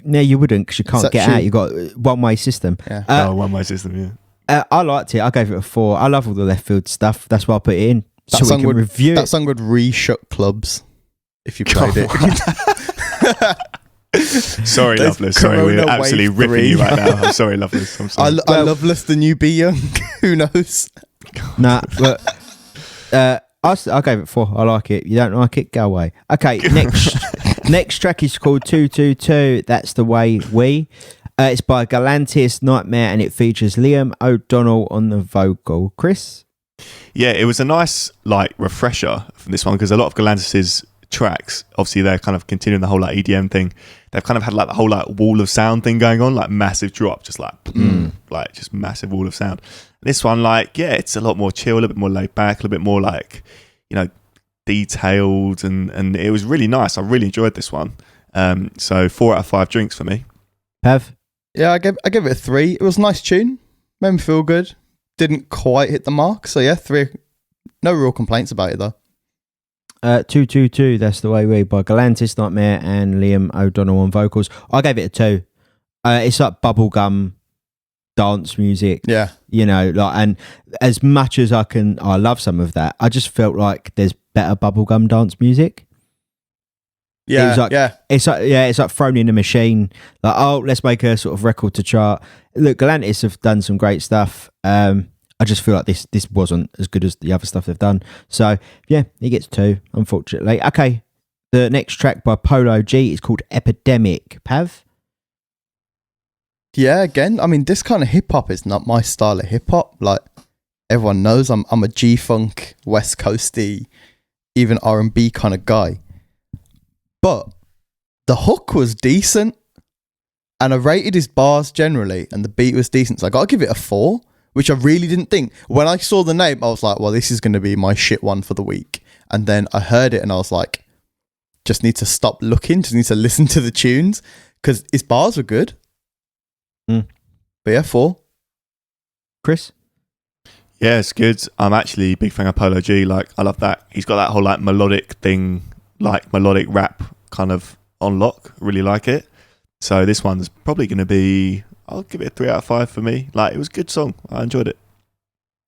No, you wouldn't, because you can't get out. You've got a one-way system. Yeah. One-way system, yeah. I liked it. I gave it a 4. I love all the left field stuff. That's why I put it in. That song would re-shut clubs if you played it. Sorry, Loveless. Sorry, we're absolutely ripping you right now. I'm sorry, Loveless. I'm sorry. I Loveless, the new Be Young. Who knows? Nah, but I gave it 4. I like it. You don't like it? Go away. Okay, next track is called 222. That's the way we. It's by Galantis Nightmare, and it features Liam O'Donnell on the vocal. Chris? Yeah, it was a nice like refresher from this one, because a lot of Galantis's tracks, obviously they're kind of continuing the whole like EDM thing. They've kind of had like the whole like wall of sound thing going on, like massive drop, just like like just massive wall of sound. This one, like, yeah, it's a lot more chill, a little bit more laid back, a little bit more like, you know, detailed, and it was really nice. I really enjoyed this one. So 4 out of 5 drinks for me. Pav? Yeah, I gave it a 3. It was a nice tune, made me feel good. Didn't quite hit the mark, so yeah, 3. No real complaints about it though. 222, That's the way we, by Galantis Nightmare and Liam O'Donnell on vocals. I gave it a 2. It's like bubblegum dance music. Yeah, you know, like, and as much as I love some of that. I just felt like there's better bubblegum dance music. Yeah, was like, it's like thrown in a machine. Like, oh, let's make a sort of record to chart. Look, Galantis have done some great stuff. I just feel like this wasn't as good as the other stuff they've done. So yeah, he gets 2, unfortunately. Okay, the next track by Polo G is called Epidemic. Pav? Yeah, again, I mean, this kind of hip hop is not my style of hip hop. Like everyone knows, I'm a G-funk, West Coasty, even R&B kind of guy. But the hook was decent, and I rated his bars generally, and the beat was decent. So I got to give it a 4, which I really didn't think. When I saw the name, I was like, well, this is going to be my shit one for the week. And then I heard it, and I was like, just need to stop looking, just need to listen to the tunes, because his bars were good. But yeah, 4. Chris? Yeah, it's good. I'm actually a big fan of Polo G. Like, I love that. He's got that whole like melodic thing, like melodic rap kind of on lock. Really like it. So this one's probably going to be, I'll give it a 3 out of 5 for me. Like, it was a good song. I enjoyed it.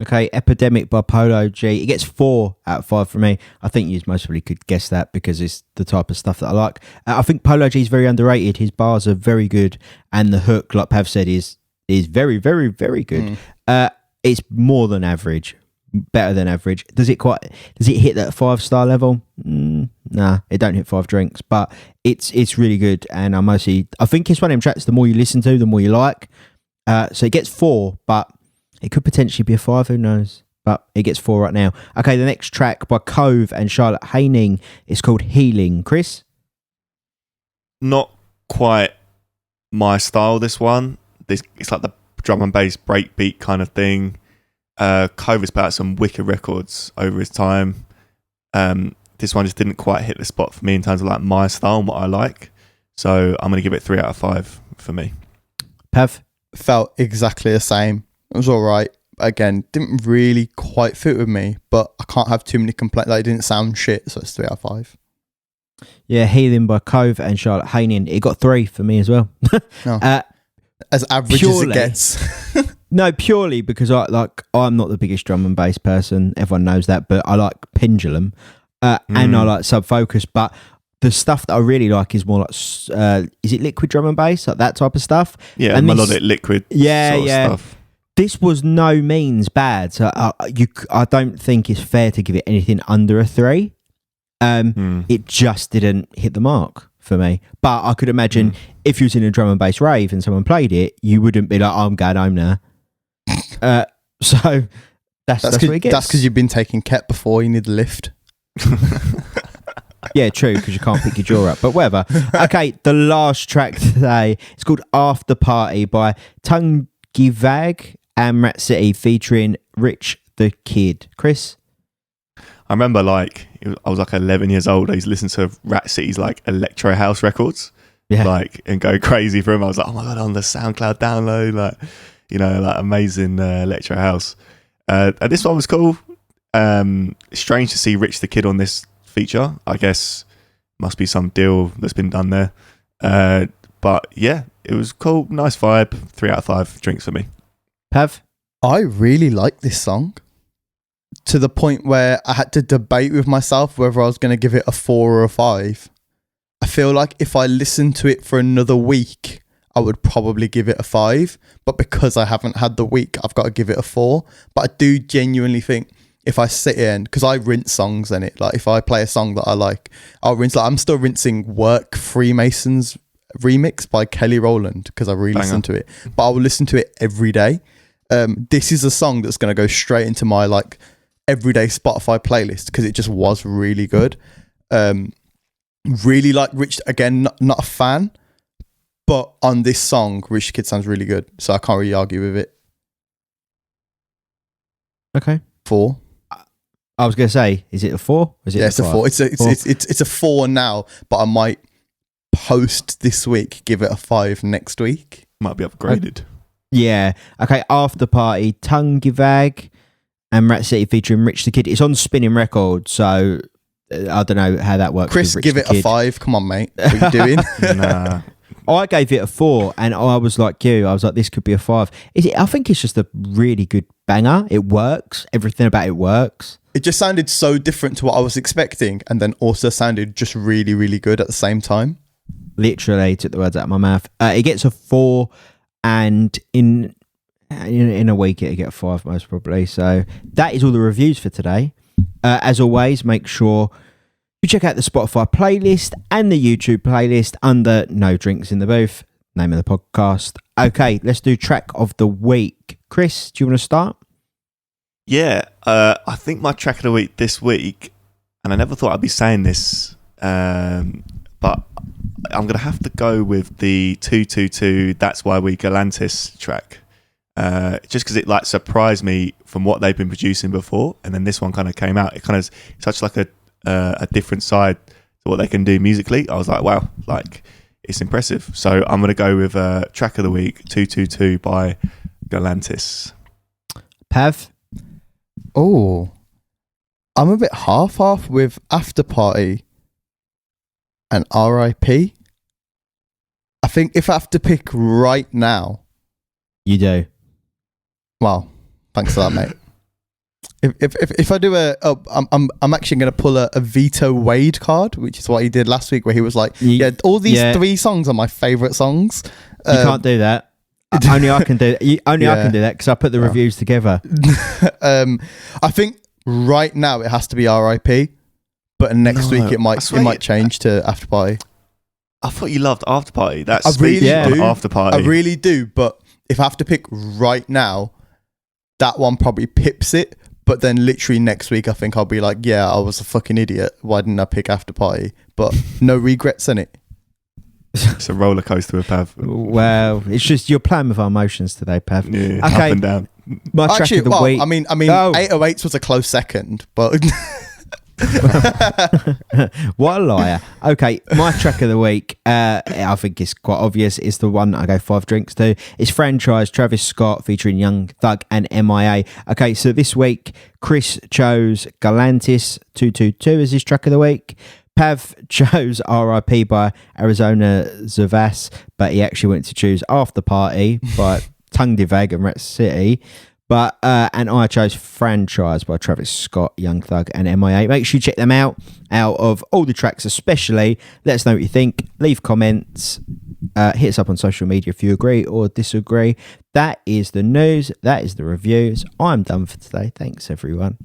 Okay, Epidemic by Polo G. It gets 4 out of 5 for me. I think you most probably could guess that because it's the type of stuff that I like. I think Polo G is very underrated. His bars are very good, and the hook, like Pav said, is very, very, very good. It's more than average, better than average. Does it hit that 5-star level? Nah, it don't hit 5 drinks, but it's really good. And I think it's one of them tracks. The more you listen to, the more you like. So it gets 4, but it could potentially be a 5, who knows? But it gets 4 right now. Okay, the next track by Cove and Charlotte Haining is called Healing. Chris? Not quite my style, this one. It's like the drum and bass breakbeat kind of thing. Cove has put out some wicked records over his time. This one just didn't quite hit the spot for me in terms of like my style and what I like. So I'm going to give it 3 out of 5 for me. Pav? Felt exactly the same. It was all right. Again, didn't really quite fit with me, but I can't have too many complaints. Like, it didn't sound shit, so it's 3 out of 5. Yeah, Healing by Cove and Charlotte Haining. It got 3 for me as well. As average as it gets. No, purely because I'm not the biggest drum and bass person. Everyone knows that, but I like Pendulum and I like Sub Focus. But the stuff that I really like is more like, is it liquid drum and bass, like that type of stuff? Yeah, and melodic liquid. Sort of stuff. This was no means bad. So I don't think it's fair to give it anything under a 3. It just didn't hit the mark for me. But I could imagine if you was in a drum and bass rave and someone played it, you wouldn't be like, oh, I'm going home now. So that's what it gets. That's because you've been taking Ket before. You need a lift. Yeah, true, because you can't pick your jaw up. But whatever. Okay, the last track today, it's called After Party by Tung Givag and Rat City featuring Rich the Kid. Chris? I remember I was like 11 years old. I used to listen to Rat City's like electro house records, and go crazy for him. I was like, oh my God, on the SoundCloud download, like amazing electro house. And this one was cool. Strange to see Rich the Kid on this feature. I guess must be some deal that's been done there. But yeah, it was cool. Nice vibe. 3 out of 5 drinks for me. Pav? I really like this song to the point where I had to debate with myself whether I was going to give it a 4 or a 5. I feel like if I listened to it for another week, I would probably give it a 5. But because I haven't had the week, I've got to give it a 4. But I do genuinely think if I sit in, because I rinse songs in it, like if I play a song that I like, I'll rinse. Like I'm still rinsing Work Freemasons remix by Kelly Rowland because I re-listened to it. But I will listen to it every day. This is a song that's going to go straight into my like everyday Spotify playlist because it just was really good. Really like Rich, again, not a fan, but on this song, Rich the Kid sounds really good, so I can't really argue with it. Okay. 4. I was going to say, is it a 4? Is it it's a 4. It's a 4 now, but I might post this week give it a 5 next week. Might be upgraded. Yeah. Okay. After Party, Tung Givag and Rat City featuring Rich the Kid. It's on Spinning Records, so I don't know how that works. Chris, give it a 5. Come on, mate. What are you doing? Nah. I gave it a 4, and I was like you. I was like, this could be a 5. I think it's just a really good banger. It works. Everything about it works. It just sounded so different to what I was expecting, and then also sounded just really, really good at the same time. Literally took the words out of my mouth. It gets a 4, and in a week it'll get a 5 most probably. So that is all the reviews for today. As always, make sure you check out the Spotify playlist and the YouTube playlist under No Drinks in the Booth, name of the podcast. Okay, let's do track of the week. Chris, do you want to start? Yeah, I think my track of the week this week, and I never thought I'd be saying this, but I'm going to have to go with the 222 That's Why We Galantis track. Just because it like surprised me from what they've been producing before, and then this one kind of came out. It kind of such like a different side to what they can do musically. I was like, wow, like it's impressive. So I'm going to go with track of the week 222 by Galantis. Pav? Oh, I'm a bit half with After Party and R.I.P. I think if I have to pick right now, You do. well, thanks for that, mate. If I do I'm actually going to pull a veto Wade card, which is what he did last week, where he was like, yeah, all these 3 songs are my favourite songs. You can't do that. Only I can do that. I can do that because I put the reviews together. I think right now it has to be R.I.P. But next week it might change to After Party. I thought you loved After Party. That's I really do. After Party. I really do. But if I have to pick right now, that one probably pips it. But then literally next week, I think I'll be like, yeah, I was a fucking idiot. Why didn't I pick After Party? But no regrets in it. It's a roller coaster with Pav. Well, it's just you're playing with our emotions today, Pav. Yeah, okay. Up and down. My track of the week. I mean, 808s was a close second, but what a liar. Okay, my track of the week, I think it's quite obvious. It's the one I go 5 drinks to. It's Franchise, Travis Scott featuring Young Thug and MIA. Okay, so this week, Chris chose Galantis 222 as his track of the week. Pav chose R.I.P. by Arizona Zavas, but he actually went to choose After Party by Tongue Divag and Rat City. But and I chose Franchise by Travis Scott, Young Thug and MIA. Make sure you check them out of all the tracks especially. Let us know what you think. Leave comments. Hit us up on social media if you agree or disagree. That is the news. That is the reviews. I'm done for today. Thanks, everyone.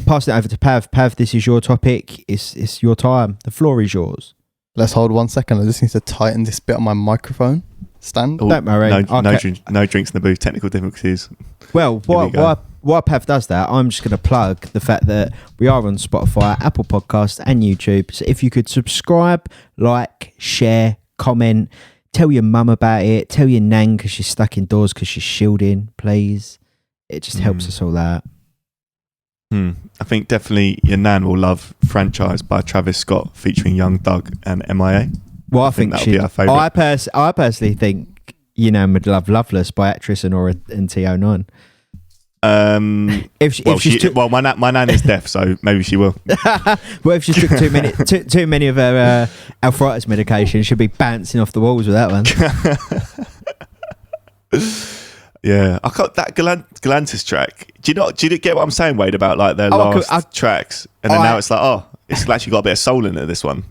Passing it over to Pav. Pav, this is your topic. It's your time. The floor is yours. Let's hold 1 second. I just need to tighten this bit on my microphone stand. Don't worry. No drinks in the booth. Technical difficulties. Well, while Pav does that, I'm just going to plug the fact that we are on Spotify, Apple Podcasts and YouTube. So if you could subscribe, like, share, comment, tell your mum about it, tell your nan because she's stuck indoors because she's shielding, please. It just helps us all out. I think definitely your nan will love Franchise by Travis Scott featuring Young Thug and MIA. Well, I think that would be our favourite. I personally think would love Loveless by Actress and Nora and T09. My nan is deaf, so maybe she will. Well, if she took too many of her arthritis medication, she'll be bouncing off the walls with that one. Yeah, I got that Galantis track. Do you get what I'm saying, Wade, about like their last tracks, and then now it's like, it's actually got a bit of soul in it. This one,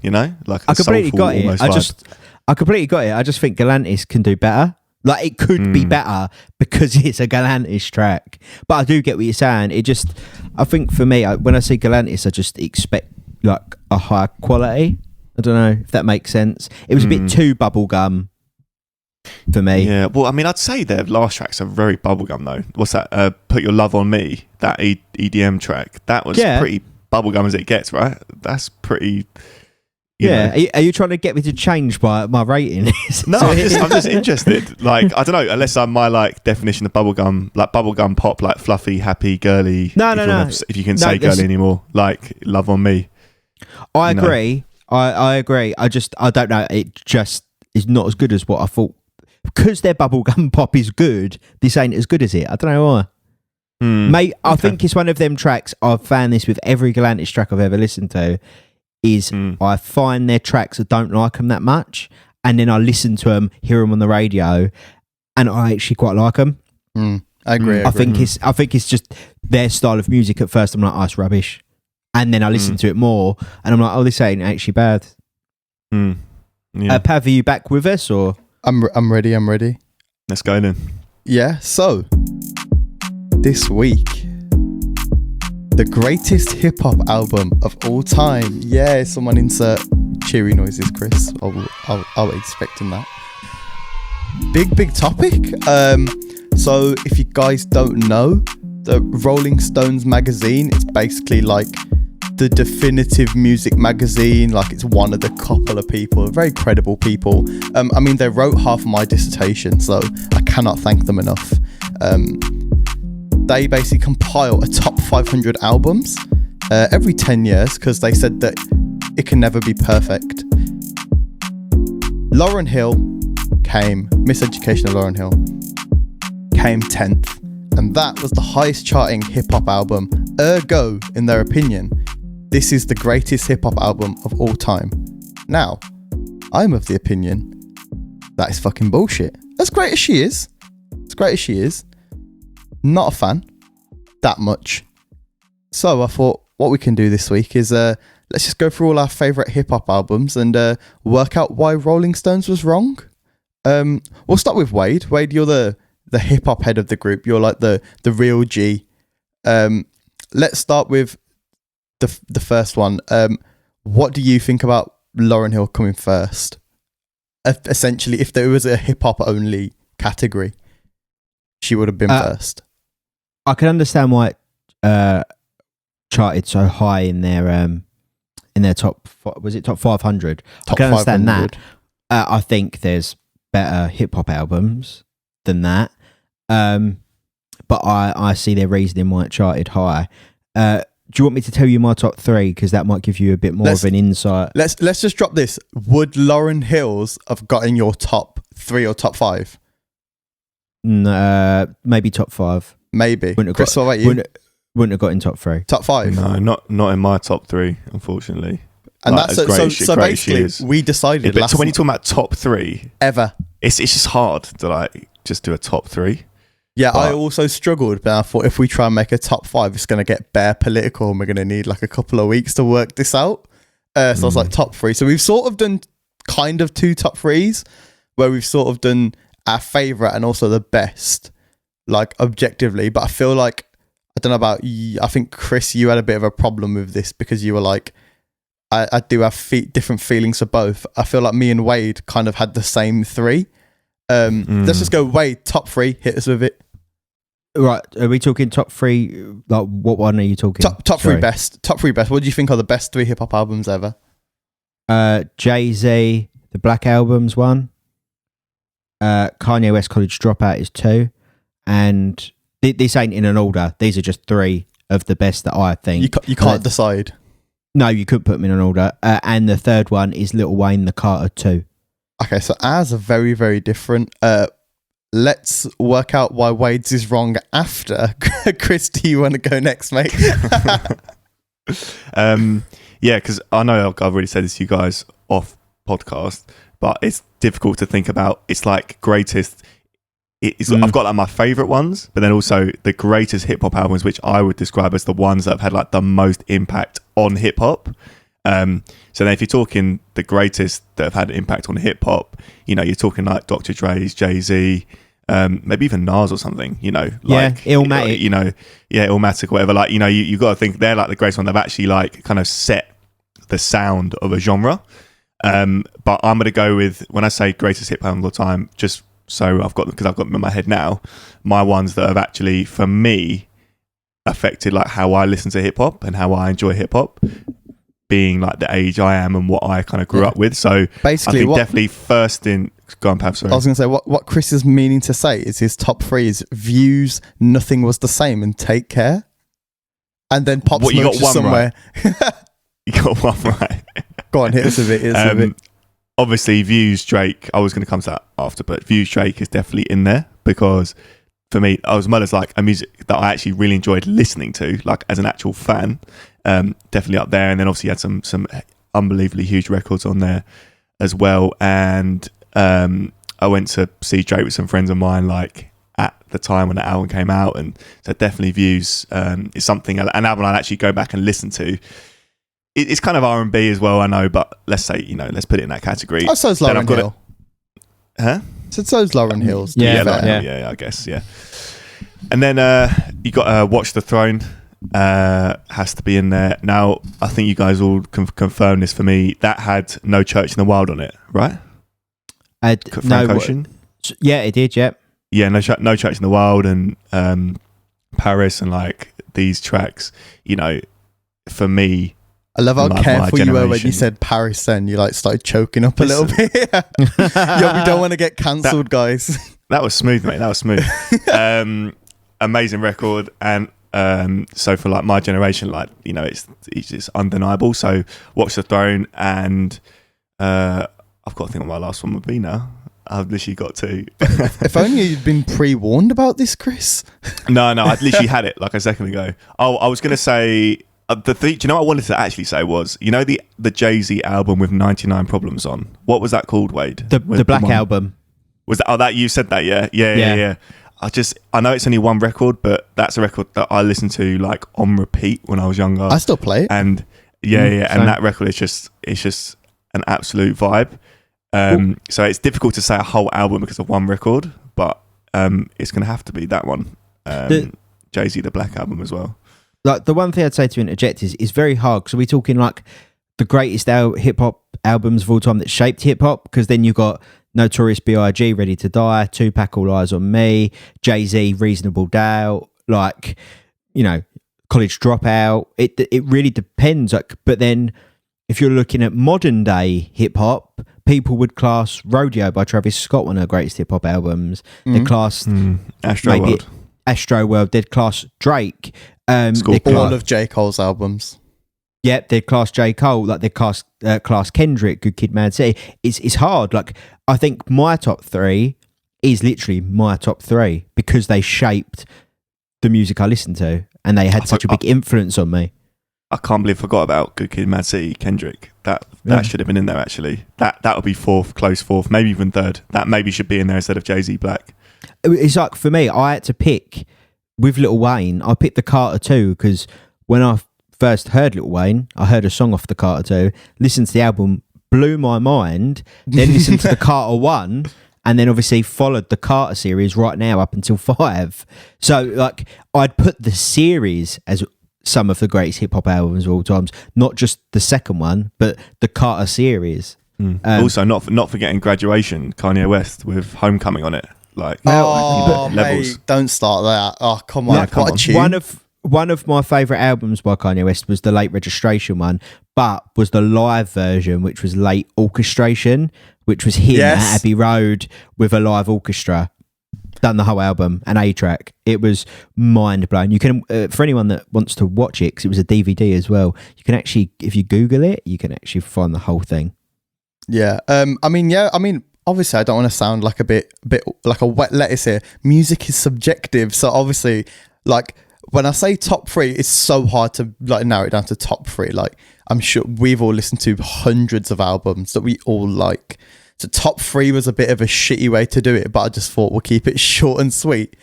like I completely got it. I completely got it. I just think Galantis can do better. Like it could be better because it's a Galantis track. But I do get what you're saying. I think for me, when I see Galantis, I just expect like a higher quality. I don't know if that makes sense. It was a bit too bubblegum for me. Yeah, well, I mean, I'd say their last tracks are very bubblegum though. What's that? Put Your Love on Me, that EDM track. That was pretty bubblegum as it gets, right? That's pretty. Are you trying to get me to change my rating? No, I'm just interested. Like, I don't know, unless I'm my like definition of bubblegum, like bubblegum pop, like fluffy, happy, girly. No. If you can say girly anymore, like Love on Me. I agree. I agree. I don't know. It just is not as good as what I thought. Because their bubblegum pop is good, this ain't as good as it. I don't know why. Mate, I think it's one of them tracks. I've found this with every Galantis track I've ever listened to. I find their tracks, I don't like them that much. and then I listen to them, hear them on the radio, and I actually quite like them. I agree. I think it's just their style of music. At first, I'm like, oh, it's rubbish, and then I listen to it more, and I'm like, oh, this ain't actually bad. Yeah. Pav, are you back with us or? I'm ready. Let's go then. Yeah. So this week, the greatest hip hop album of all time. Yeah, someone insert cheery noises, Chris. I was expecting that. Big topic. So if you guys don't know, the Rolling Stones magazine, it's basically like the definitive music magazine. Like, it's one of the couple of people, very credible people. I mean, they wrote half of my dissertation, so I cannot thank them enough. They basically compile a top 500 albums every 10 years because they said that it can never be perfect. Lauryn Hill came, Miseducation of Lauryn Hill, came 10th. And that was the highest charting hip-hop album. Ergo, in their opinion, this is the greatest hip-hop album of all time. Now, I'm of the opinion that is fucking bullshit. As great as she is, not a fan that much. So I thought what we can do this week is let's just go through all our favourite hip-hop albums and work out why Rolling Stones was wrong. We'll start with Wade. Wade, you're the hip-hop head of the group. You're like the real G. Let's start with the first one. What do you think about Lauryn Hill coming first? Essentially, if there was a hip-hop only category, she would have been first. I can understand why it charted so high in their top. Was it top 500? I can understand 500. That. I think there's better hip hop albums than that, but I see their reasoning why it charted high. Do you want me to tell you my top three, because that might give you a bit more of an insight? Let's just drop this. Would Lauryn Hill's have got in your top 3 or top 5? Maybe top 5. Maybe. Chris, what about you? Wouldn't have got in top 3. Top 5? No, not in my top 3, unfortunately. And like, that's so basically we decided. Yeah, but when you're talking about top 3 ever, it's just hard to like just do a top 3. Yeah, but I also struggled, but I thought if we try and make a top 5, it's going to get bare political, and we're going to need like a couple of weeks to work this out. So I was like top 3. So we've sort of done kind of 2 top 3s, where we've sort of done our favourite and also the best, like objectively. But I feel like, I don't know about you, I think Chris, you had a bit of a problem with this because you were like, I do have different feelings for both. I feel like me and Wade kind of had the same 3. Let's just go Wade, top 3, hit us with it. Right, are we talking top 3? Like, what one are you talking? Top 3 best. Top 3 best. What do you think are the best 3 hip hop albums ever? Jay-Z, the Black Album's 1. Kanye West College Dropout is 2. And this ain't in an order. These are just 3 of the best that I think. You can't decide. No, you could put them in an order. And the third one is Lil Wayne, The Carter 2. Okay, so ours are very, very different. Let's work out why Wade's is wrong after. Chris, do you want to go next, mate? Yeah, because I know I've already said this to you guys off podcast, but it's difficult to think about. It's like greatest. I've got like my favourite ones, but then also the greatest hip hop albums, which I would describe as the ones that have had like the most impact on hip hop. So then if you're talking the greatest that have had an impact on hip hop, you're talking like Dr. Dre's, Jay-Z, maybe even Nas or something, like Illmatic. Illmatic or whatever. Like, you got to think they're like the greatest one. They've actually like kind of set the sound of a genre. But I'm going to go with, when I say greatest hip hop of all time, just so because I've got them in my head now, my ones that have actually, for me, affected like how I listen to hip hop and how I enjoy hip hop, being like the age I am and what I kind of grew up with. So basically, I think definitely first in. Go on, Pav, sorry. I was going to say what Chris is meaning to say is his top 3 is Views, Nothing Was the Same, and Take Care, and then Pop Smoke somewhere. Right. You got one right. Go on, hit us with it. Obviously, Views, Drake. I was going to come to that after, but Views, Drake is definitely in there because for me, as well as like a music that I actually really enjoyed listening to, like as an actual fan, definitely up there. And then obviously had some unbelievably huge records on there as well. And I went to see Drake with some friends of mine, like at the time when the album came out, and so definitely Views is something, an album I'd actually go back and listen to. It's kind of R&B as well, I know, but let's say, let's put it in that category. Oh, so's Lauryn Hill. Huh? So's Lauryn Hill's. Yeah, I guess, yeah. And then you got Watch the Throne, has to be in there. Now, I think you guys all confirm this for me. That had No Church in the Wild on it, right? Frank Ocean? Yeah, it did, yep. Yeah, No Church in the Wild and Paris and like these tracks, for me. I love how careful you were when you said Paris then. You like started choking up a little bit. We don't want to get cancelled, guys. That was smooth, mate. That was smooth. Amazing record. And so for like my generation, like, it's just undeniable. So Watch the Throne and I've got to think what my last one would be now. I've literally got two. If only you'd been pre-warned about this, Chris. No, I literally had it like a second ago. Oh, I was going to say... do you know what I wanted to actually say was, the Jay-Z album with 99 Problems on? What was that called, Wade? The Black Album. Was that? Oh, that you said that? Yeah. I know it's only one record, but that's a record that I listened to like on repeat when I was younger. I still play it. And and that record is just an absolute vibe. So it's difficult to say a whole album because of one record, but it's going to have to be that one. Jay-Z, the Black Album as well. Like the one thing I'd say to interject is it's very hard because are we talking like the greatest hip hop albums of all time that shaped hip hop? Because then you've got Notorious B.I.G. Ready to Die, Tupac All Eyes on Me, Jay-Z Reasonable Doubt, like College Dropout. It really depends. Like, but then if you're looking at modern day hip hop, people would class Rodeo by Travis Scott one of the greatest hip hop albums. They classed Astroworld. They'd class Drake. All of J. Cole's albums. Yep, they'd class J. Cole, like they'd class Kendrick, Good Kid, Mad City. It's hard. Like, I think my top three is literally my top three because they shaped the music I listened to and they had such a big influence on me. I can't believe I forgot about Good Kid, Mad City, Kendrick. That should have been in there, actually. That would be close fourth, maybe even third. That maybe should be in there instead of Jay-Z Black. It's like, for me, I had to pick... With Lil Wayne, I picked the Carter 2 because when I first heard Lil Wayne, I heard a song off the Carter 2, listened to the album, blew my mind, then listened to the Carter 1, and then obviously followed the Carter series right now up until 5. So, like, I'd put the series as some of the greatest hip-hop albums of all times, not just the second one, but the Carter series. Also, not forgetting Graduation, Kanye West with Homecoming on it. Like, levels. Mate, don't start that. Oh, come on. Come on. One of my favourite albums by Kanye West was the Late Registration one, but was the live version, which was Late Orchestration, which was him at Abbey Road with a live orchestra. Done the whole album, an A-track. It was mind-blowing. You can, for anyone that wants to watch it, because it was a DVD as well, you can actually, if you Google it, you can actually find the whole thing. Yeah. Obviously, I don't want to sound like a bit like a wet lettuce here. Music is subjective, so obviously, like when I say top three, it's so hard to like narrow it down to top three. Like I'm sure we've all listened to hundreds of albums that we all like. So top three was a bit of a shitty way to do it, but I just thought we'll keep it short and sweet.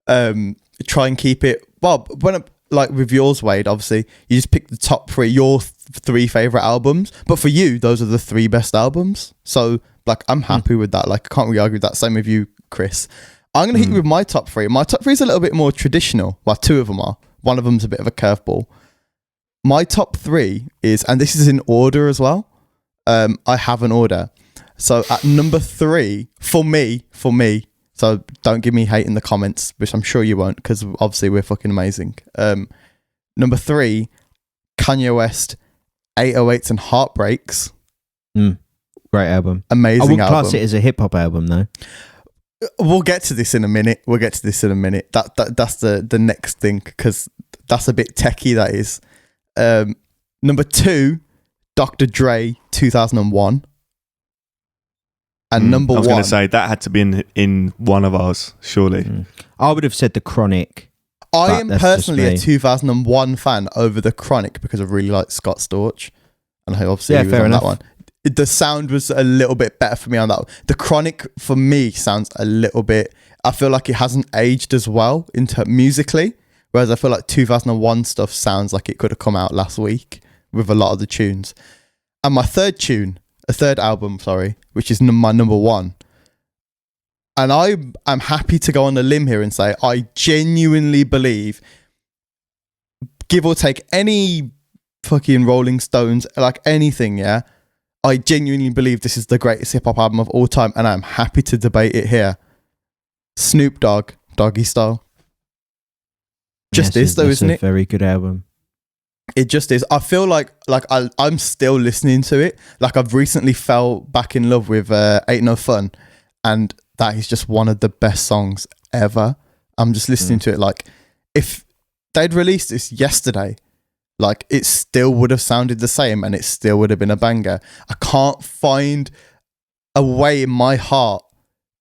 Try and keep it like with yours, Wade. Obviously, you just pick the top three, your three favorite albums, but for you, those are the three best albums. So. Like, I'm happy with that. Like, I can't really argue with that. Same with you, Chris. I'm going to hit you with my top three. My top three is a little bit more traditional. Well, two of them are. One of them's a bit of a curveball. My top three is, and this is in order as well. I have an order. So at number 3, for me, so don't give me hate in the comments, which I'm sure you won't, because obviously we're fucking amazing. Number 3, Kanye West, 808s and Heartbreaks. Great album. Amazing album. I wouldn't class it as a hip-hop album, though. We'll get to this in a minute. That's the next thing, because that's a bit techie, that is. Number 2, Dr. Dre, 2001. And number 1... I was going to say, that had to be in one of ours, surely. I would have said The Chronic. I am personally a 2001 fan over The Chronic because I really like Scott Storch. And I obviously he was on that one. the sound was a little bit better for me on that. The Chronic for me sounds a little bit. I feel like it hasn't aged as well musically, whereas I feel like 2001 stuff sounds like it could have come out last week with a lot of the tunes. And my third album, which is my number one. And I'm happy to go on a limb here and say I genuinely believe, give or take any fucking Rolling Stones, like anything, yeah, I genuinely believe this is the greatest hip-hop album of all time, and I'm happy to debate it here. Snoop Dogg, Doggy Style. Just is though, isn't it? Very good album. It just is. I feel like I'm still listening to it. Like I've recently fell back in love with Ain't No Fun, and that is just one of the best songs ever. I'm just listening to it like if they'd released this yesterday, like it still would have sounded the same and it still would have been a banger. I can't find a way in my heart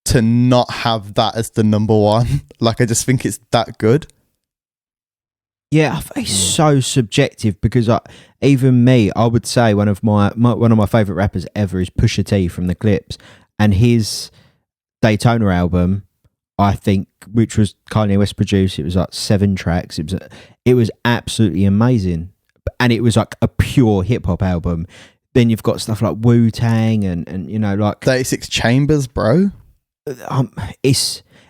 to not have that as the number one. Like I just think it's that good. Yeah, it's so subjective because even me, I would say one of my favorite rappers ever is Pusha T from the Clips, and his Daytona album, I think, which was Kanye West produced, it was like 7 tracks. It was absolutely amazing, and it was like a pure hip hop album. Then you've got stuff like Wu-Tang and you know, like 36 Chambers, bro.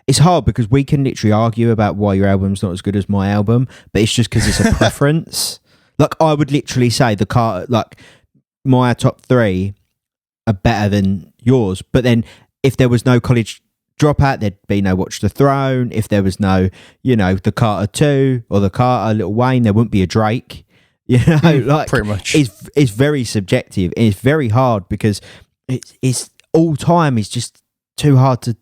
It's hard because we can literally argue about why your album's not as good as my album, but it's just because it's a preference. Like I would literally say like my top 3 are better than yours, but then if there was no College Dropout, there'd be no Watch the Throne. If there was no, you know, the Carter 2 or the Carter Lil Wayne, there wouldn't be a Drake. You know, like pretty much. It's very subjective and it's very hard because it's all time is just too hard to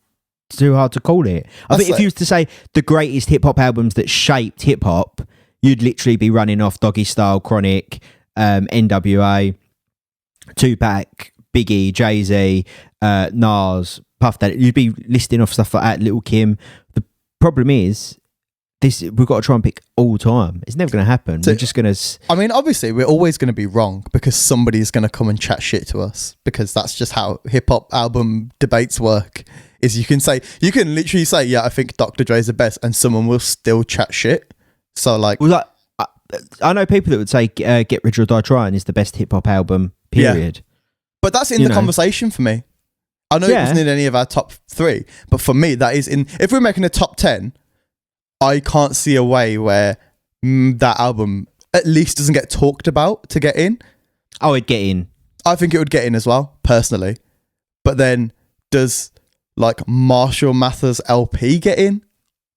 call it. I think if you was to say the greatest hip hop albums that shaped hip hop, you'd literally be running off Doggy Style, Chronic, NWA, Tupac, Biggie, Jay-Z, Nas, Puff Daddy. You'd be listing off stuff like that, Little Kim. The problem is we've got to try and pick all time. It's never going to happen. We're just going to... I mean, obviously, we're always going to be wrong because somebody's going to come and chat shit to us because that's just how hip-hop album debates work. Is you can literally say, yeah, I think Dr. Dre's the best, and someone will still chat shit. So, like... Well, I know people that would say Get Rich or Die Trying is the best hip-hop album, period. Yeah. But that's in the conversation for me. I know it wasn't in any of our top 3, but for me, that is in... If we're making a top 10... I can't see a way where that album at least doesn't get talked about to get in. Oh, it'd get in. I think it would get in as well, personally. But then does like Marshall Mathers LP get in?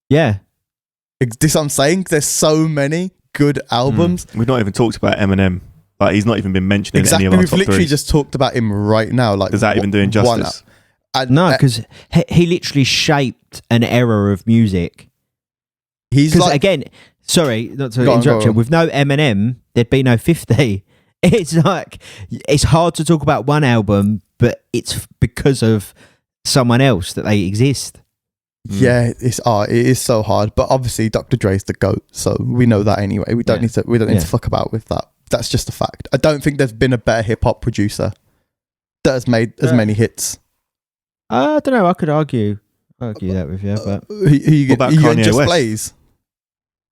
Yeah. This I'm saying, there's so many good albums. We've not even talked about Eminem. Like he's not even been mentioned in any of our We've top literally 3. just talked about him right now. Like, is that even doing justice? No, because he literally shaped an era of music. He's like, again, sorry, not to interrupt you. With no Eminem, there'd be no 50. It's like it's hard to talk about one album, but it's because of someone else that they exist. Yeah, it is so hard. But obviously, Dr. Dre's the GOAT, so we know that anyway. We don't need to fuck about with that. That's just a fact. I don't think there's been a better hip hop producer that has made as many hits. I don't know. I could argue that with you, but what about Kanye West? Blaze?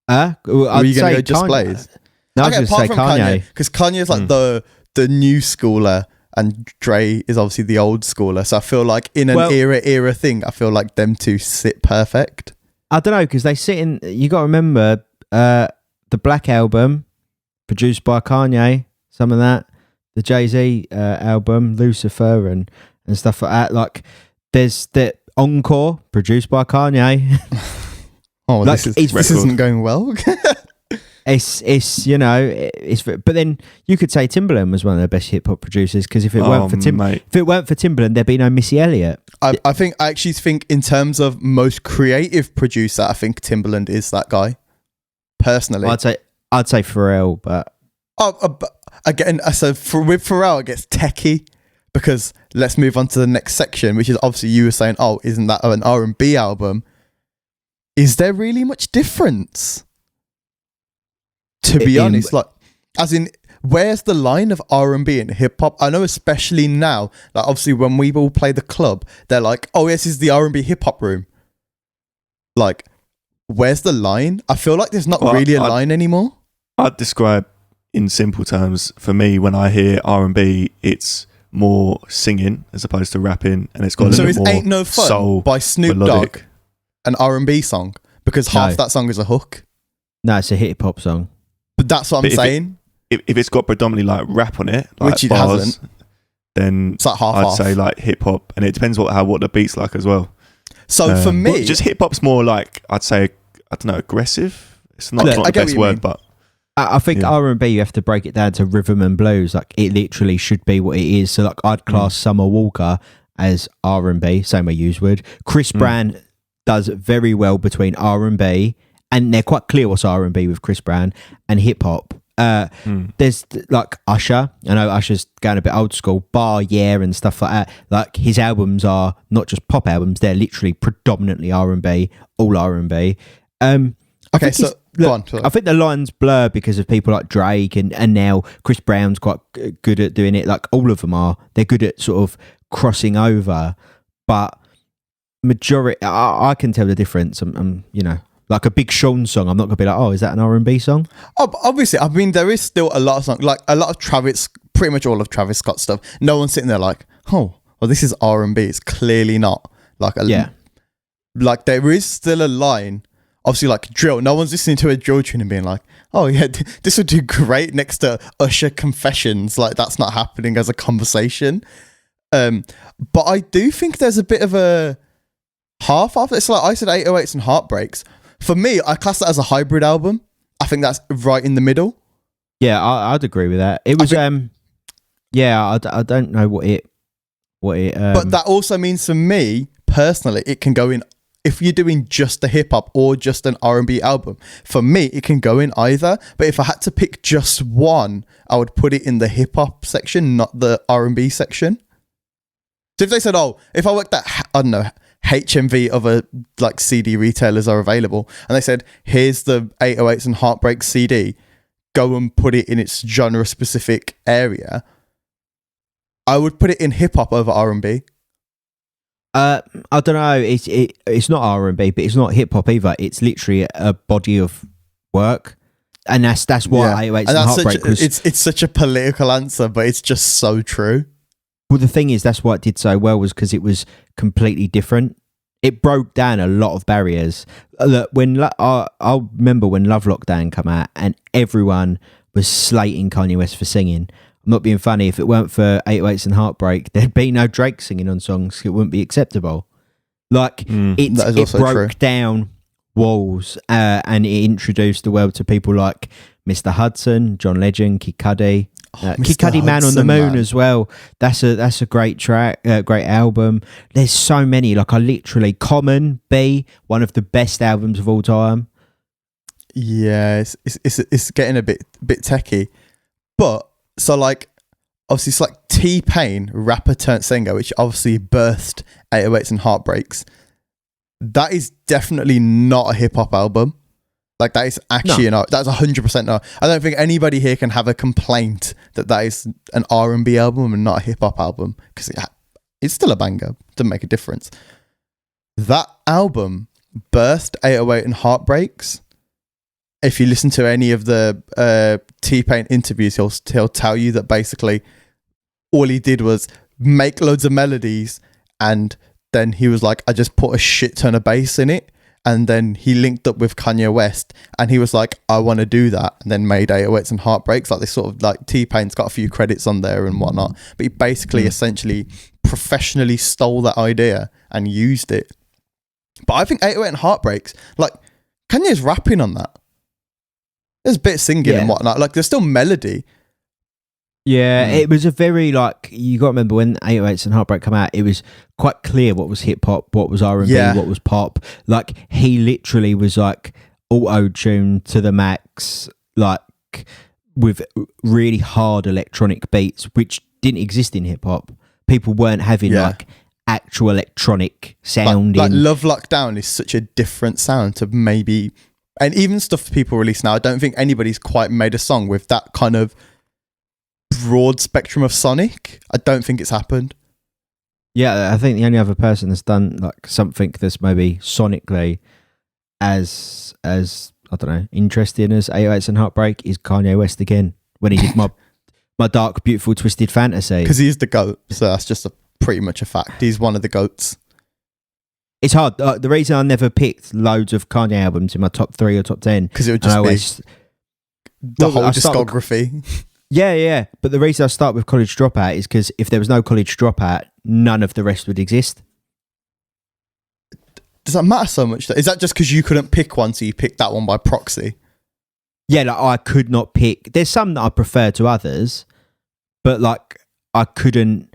Well, Are you going to go Just Blaze? No, okay, I was going to say Kanye. Because Kanye's like the new schooler and Dre is obviously the old schooler. So I feel like in an era thing, I feel like them two sit perfect. I don't know, because they sit in... You got to remember the Black Album, produced by Kanye, some of that. The Jay-Z album, Lucifer and stuff like that. Like, there's the Encore, produced by Kanye. Oh, like, this isn't going well. It's you know, but then you could say Timbaland was one of the best hip hop producers, because if it weren't for Timbaland, there'd be no Missy Elliott. I actually think in terms of most creative producer, I think Timbaland is that guy. Personally, I'd say Pharrell, but again, so with Pharrell, it gets techie, because let's move on to the next section, which is obviously you were saying, oh, isn't that an R&B album? Is there really much difference? To be honest, like, as in, where's the line of R&B and hip hop? I know, especially now, like obviously when we all play the club, they're like, oh, yes, this is the R&B hip hop room. Like, where's the line? I feel like there's not really a line anymore. I'd describe in simple terms, for me, when I hear R&B, it's more singing as opposed to rapping, and it's got a little bit more Ain't No Fun soul by Snoop melodic. Dogg an R&B song? Because half that song is a hook. No, it's a hip hop song. But that's what I'm saying. If it's got predominantly like rap on it, like which it bars, hasn't, then it's like I'd say like hip hop, and it depends what the beat's like as well. So for me, just hip hop's more like, I'd say, I don't know, aggressive. It's not the best word, but I think R&B, you have to break it down to rhythm and blues. Like, it literally should be what it is. So like, I'd class Summer Walker as R&B, same way you would. Chris Brown does very well between R&B, and they're quite clear what's R&B with Chris Brown, and hip hop. There's like Usher. I know Usher's going a bit old school, Bar Yeah and stuff like that. Like, his albums are not just pop albums; they're literally predominantly R&B, all R&B. okay, so go on. I think the lines blur because of people like Drake and now Chris Brown's quite good at doing it. Like, all of them are. They're good at sort of crossing over, but majority, I can tell the difference. I'm like a Big Sean song, I'm not gonna be like, oh, is that an R&B song? Oh, obviously, I mean, there is still a lot of songs, like a lot of Travis, pretty much all of Travis Scott stuff. No one's sitting there like, oh, well, this is R&B. It's clearly not. Like, like there is still a line. Obviously, like drill. No one's listening to a drill tune and being like, oh yeah, this would do great next to Usher Confessions. Like, that's not happening as a conversation. But I do think there's a bit of a half. It's like I said, 808s and Heartbreaks. For me, I class that as a hybrid album. I think that's right in the middle. Yeah, I'd agree with that. It was, I don't know what it. But that also means for me personally, it can go in. If you're doing just a hip hop or just an R&B album, for me, it can go in either. But if I had to pick just one, I would put it in the hip hop section, not the R&B section. So if they said, oh, if I worked at, I don't know, HMV other like CD retailers are available, and they said, here's the 808s and Heartbreak CD, go and put it in its genre specific area, I would put it in hip hop over R&B. I don't know. It's not R&B, but it's not hip hop either. It's literally a body of work, and that's why 808s and Heartbreak was. It's such a political answer, but it's just so true. Well, the thing is, that's why it did so well, was because it was completely different. It broke down a lot of barriers. Look, I'll remember when Love Lockdown came out, and everyone was slating Kanye West for singing. I'm not being funny. If it weren't for 808s and Heartbreak, there'd be no Drake singing on songs. It wouldn't be acceptable. Like, it broke down walls, and it introduced the world to people like Mr. Hudson, John Legend, Kid Cudi. Kid Cudi, Man on the Moon as well. That's a great track, great album. There's so many. Like, I literally, Common, B, one of the best albums of all time. Yeah, it's getting a bit techie, but so like obviously it's like T-Pain, rapper turned singer, which obviously birthed 808s and Heartbreaks. That is definitely not a hip hop album. Like, that is actually that's 100% no. I don't think anybody here can have a complaint that is an R&B album and not a hip hop album, because it's still a banger. Doesn't make a difference. That album birthed 808 and Heartbreaks. If you listen to any of the T-Pain interviews, he'll tell you that basically all he did was make loads of melodies, and then he was like, I just put a shit ton of bass in it. And then he linked up with Kanye West, and he was like, I want to do that. And then made 808s and Heartbreaks. Like, this sort of like T-Pain's got a few credits on there and whatnot. But he basically essentially professionally stole that idea and used it. But I think 808 and Heartbreaks, like, Kanye's rapping on that. There's a bit of singing and whatnot. Like, there's still melody. Yeah, it was a very, like, you got to remember when 808s and Heartbreak come out, it was quite clear what was hip hop, what was R&B, what was pop. Like, he literally was like auto-tuned to the max, like with really hard electronic beats, which didn't exist in hip hop. People weren't having like actual electronic sounding. Like Love Lockdown is such a different sound to maybe, and even stuff people release now, I don't think anybody's quite made a song with that kind of broad spectrum of Sonic. I don't think it's happened. Yeah, I think the only other person that's done like something that's maybe sonically as I don't know, interesting as 808s and Heartbreak is Kanye West again when he did my dark, beautiful, twisted fantasy. Because he's the GOAT, so that's just pretty much a fact. He's one of the GOATs. It's hard. The reason I never picked loads of Kanye albums in my top 3 or top 10 because it would just be the whole discography. Yeah. But the reason I start with College Dropout is because if there was no College Dropout, none of the rest would exist. Does that matter so much? Is that just because you couldn't pick one, so you picked that one by proxy? Yeah, like I could not pick. There's some that I prefer to others, but like I couldn't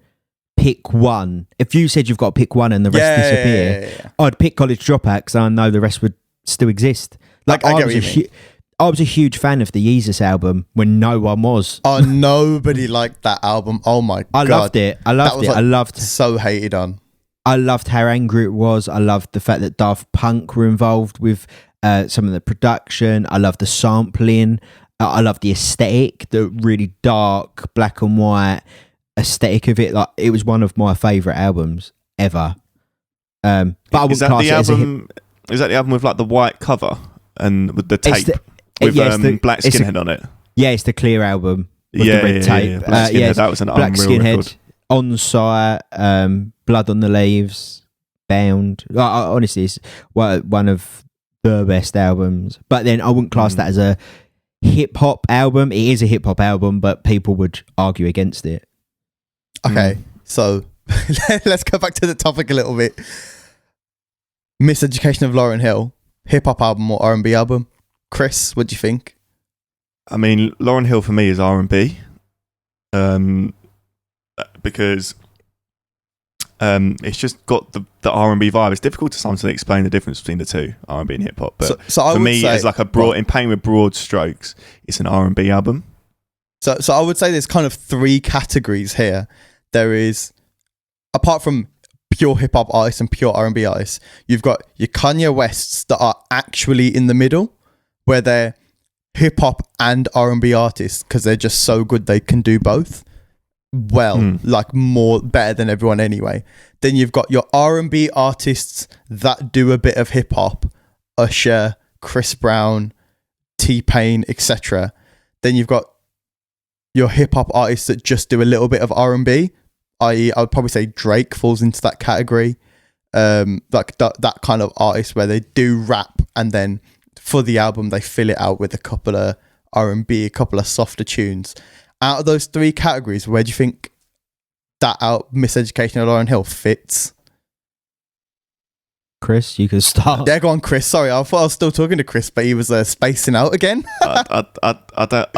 pick one. If you said you've got to pick one and the rest disappear, I'd pick College Dropout because I know the rest would still exist. Like I was a huge fan of the Yeezus album when no one was. Oh, nobody liked that album. Oh my God. I loved it. I loved so hated on. I loved how angry it was. I loved the fact that Daft Punk were involved with some of the production. I loved the sampling. I loved the aesthetic, the really dark black and white aesthetic of it. Like it was one of my favourite albums ever. But I wouldn't class it as a hit. Is that the album with like the white cover and with the tape with Black Skinhead on it? Yeah, it's the Clear album with the red tape. Black Skinhead, that was an Black unreal Skinhead. record. On Site, Blood on the Leaves, Bound. Honestly, it's one of the best albums. But then I wouldn't class that as a hip hop album. It is a hip hop album, but people would argue against it. Okay, so let's go back to the topic a little bit. Miseducation of Lauryn Hill, hip hop album or R&B album? Chris, what do you think? I mean, Lauryn Hill for me is R&B. Because it's just got the R&B vibe. It's difficult to sometimes explain the difference between the two, R&B and hip hop. But so for me, as like in painting with broad strokes, it's an R&B album. So I would say there's kind of 3 categories here. There is, apart from pure hip hop artists and pure R&B artists, you've got your Kanye Wests that are actually in the middle, where they're hip hop and R&B artists because they're just so good they can do both. Like better than everyone anyway. Then you've got your R&B artists that do a bit of hip hop, Usher, Chris Brown, T-Pain, etc. Then you've got your hip hop artists that just do a little bit of R&B, i.e. I would probably say Drake falls into that category. Like that kind of artist where they do rap and then for the album they fill it out with a couple of R&B, a couple of softer tunes. Out of those 3 categories, where do you think that Miseducation of Lauryn Hill fits? Chris, you can start. Yeah, go on, Chris. Sorry, I thought I was still talking to Chris, but he was spacing out again. I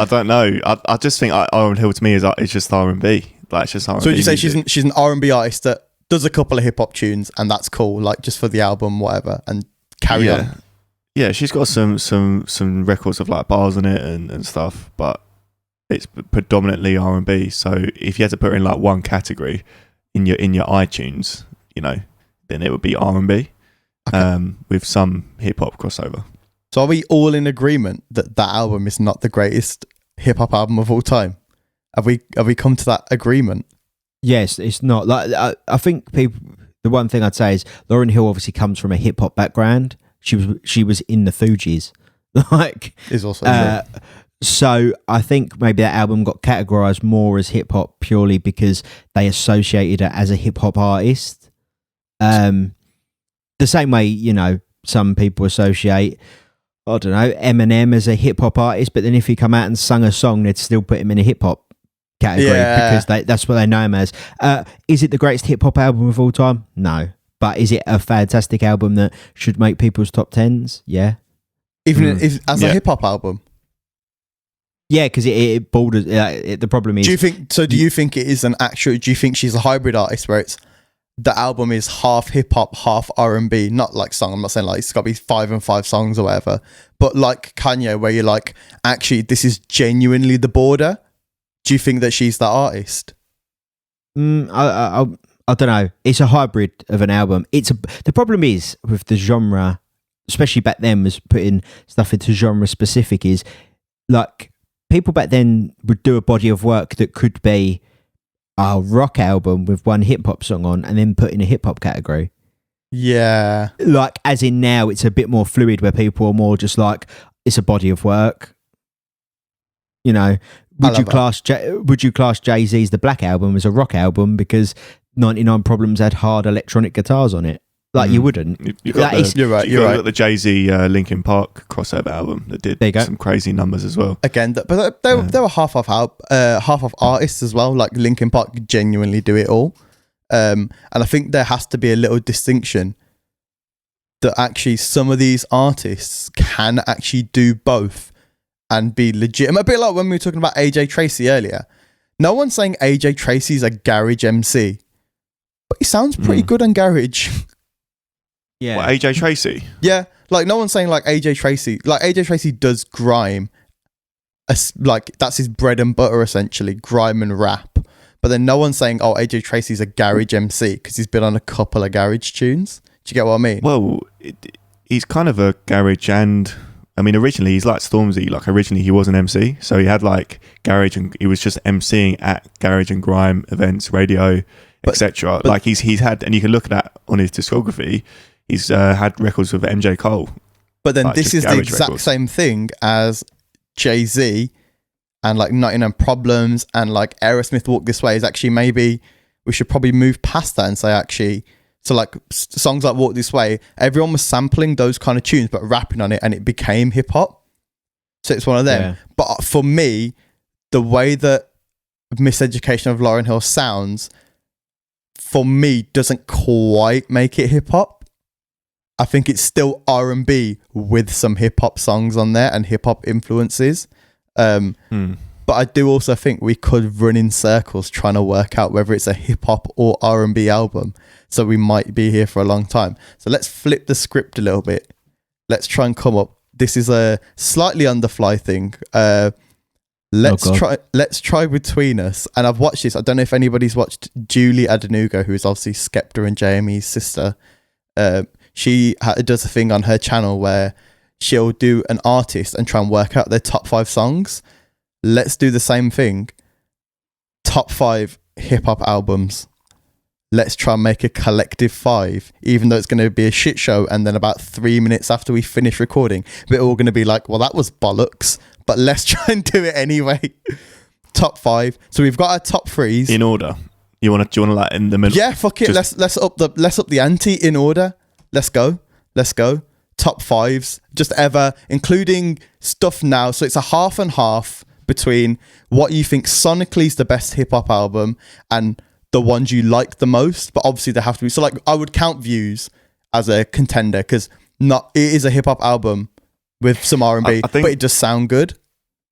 don't know. I just think Lauryn Hill to me is just R&B. Like it's just R&B. So would you say she's an R&B artist that does a couple of hip hop tunes and that's cool, like just for the album, whatever, and carry on? Yeah, she's got some records of like bars in it and stuff, but it's predominantly R&B. So if you had to put her in like one category in your iTunes, then it would be R&B, with some hip hop crossover. So are we all in agreement that album is not the greatest hip hop album of all time? Have we come to that agreement? Yes, it's not. Like I think people. The one thing I'd say is Lauryn Hill obviously comes from a hip hop background. She was in the Fugees, like is also true. So I think maybe that album got categorized more as hip hop purely because they associated it as a hip hop artist. The same way, some people associate, I don't know, Eminem as a hip hop artist, but then if he come out and sung a song, they'd still put him in a hip hop category because that's what they know him as. Is it the greatest hip hop album of all time? No. But is it a fantastic album that should make people's top 10s? Yeah. Even as a hip hop album? Yeah, because it borders. The problem is. Do you think it is an actual? Do you think she's a hybrid artist where it's the album is half hip hop, half R&B? Not like song. I'm not saying like it's got to be 5 and 5 songs or whatever. But like Kanye, where you're like, actually, this is genuinely the border. Do you think that she's that artist? I don't know. It's a hybrid of an album. The problem is with the genre, especially back then, was putting stuff into genre specific. Is like people back then would do a body of work that could be a rock album with one hip hop song on, and then put in a hip hop category. Yeah. Like, as in now, it's a bit more fluid where people are more just like, it's a body of work. You know, would you class Jay-Z's The Black Album as a rock album because 99 Problems had hard electronic guitars on it? Like, you wouldn't. You're right. You're right. You got the Jay-Z Linkin Park crossover album that did some crazy numbers as well. Again, but they were half of artists as well. Like Linkin Park genuinely do it all. And I think there has to be a little distinction that actually some of these artists can actually do both and be legit. A bit like when we were talking about AJ Tracey earlier. No one's saying AJ Tracey's a garage MC, but he sounds pretty good on garage. Yeah. What, AJ Tracey? Yeah, like no one's saying like AJ Tracey. Like AJ Tracey does grime, like that's his bread and butter essentially, grime and rap. But then no one's saying, oh, AJ Tracey's a garage MC because he's been on a couple of garage tunes. Do you get what I mean? Well, he's kind of a garage, and I mean originally he's like Stormzy. Like originally he was an MC, so he had like garage and he was just MCing at garage and grime events, radio, etc. Like he's had, and you can look at that on his discography. He's had records with MJ Cole. But then like, this is the exact same thing as Jay-Z and like 99 Problems and like Aerosmith Walk This Way. Is actually, maybe we should probably move past that and say actually, so like songs like Walk This Way, everyone was sampling those kind of tunes but rapping on it, and it became hip hop. So it's one of them. Yeah. But for me, the way that Miseducation of Lauryn Hill sounds, for me, doesn't quite make it hip hop. I think it's still R&B with some hip hop songs on there and hip hop influences. But I do also think we could run in circles trying to work out whether it's a hip hop or R&B album. So we might be here for a long time. So let's flip the script a little bit. Let's try and come up. This is a slightly on the fly thing. Let's try between us. And I've watched this. I don't know if anybody's watched Julie Adenuga, who is obviously Skepta and JME's sister. She does a thing on her channel where she'll do an artist and try and work out their top 5 songs. Let's do the same thing. Top 5 hip hop albums. Let's try and make a collective 5, even though it's going to be a shit show. And then about 3 minutes after we finish recording, we're all going to be like, well, that was bollocks, but let's try and do it anyway. Top 5. So we've got our top 3s in order. Do you want to like in the middle? Yeah, fuck it. Let's up the ante in order. Let's go. Top 5s, just ever, including stuff now. So it's a half and half between what you think sonically is the best hip hop album and the ones you like the most. But obviously they have to be. So like I would count Views as a contender because it is a hip hop album with some R&B, but it does sound good.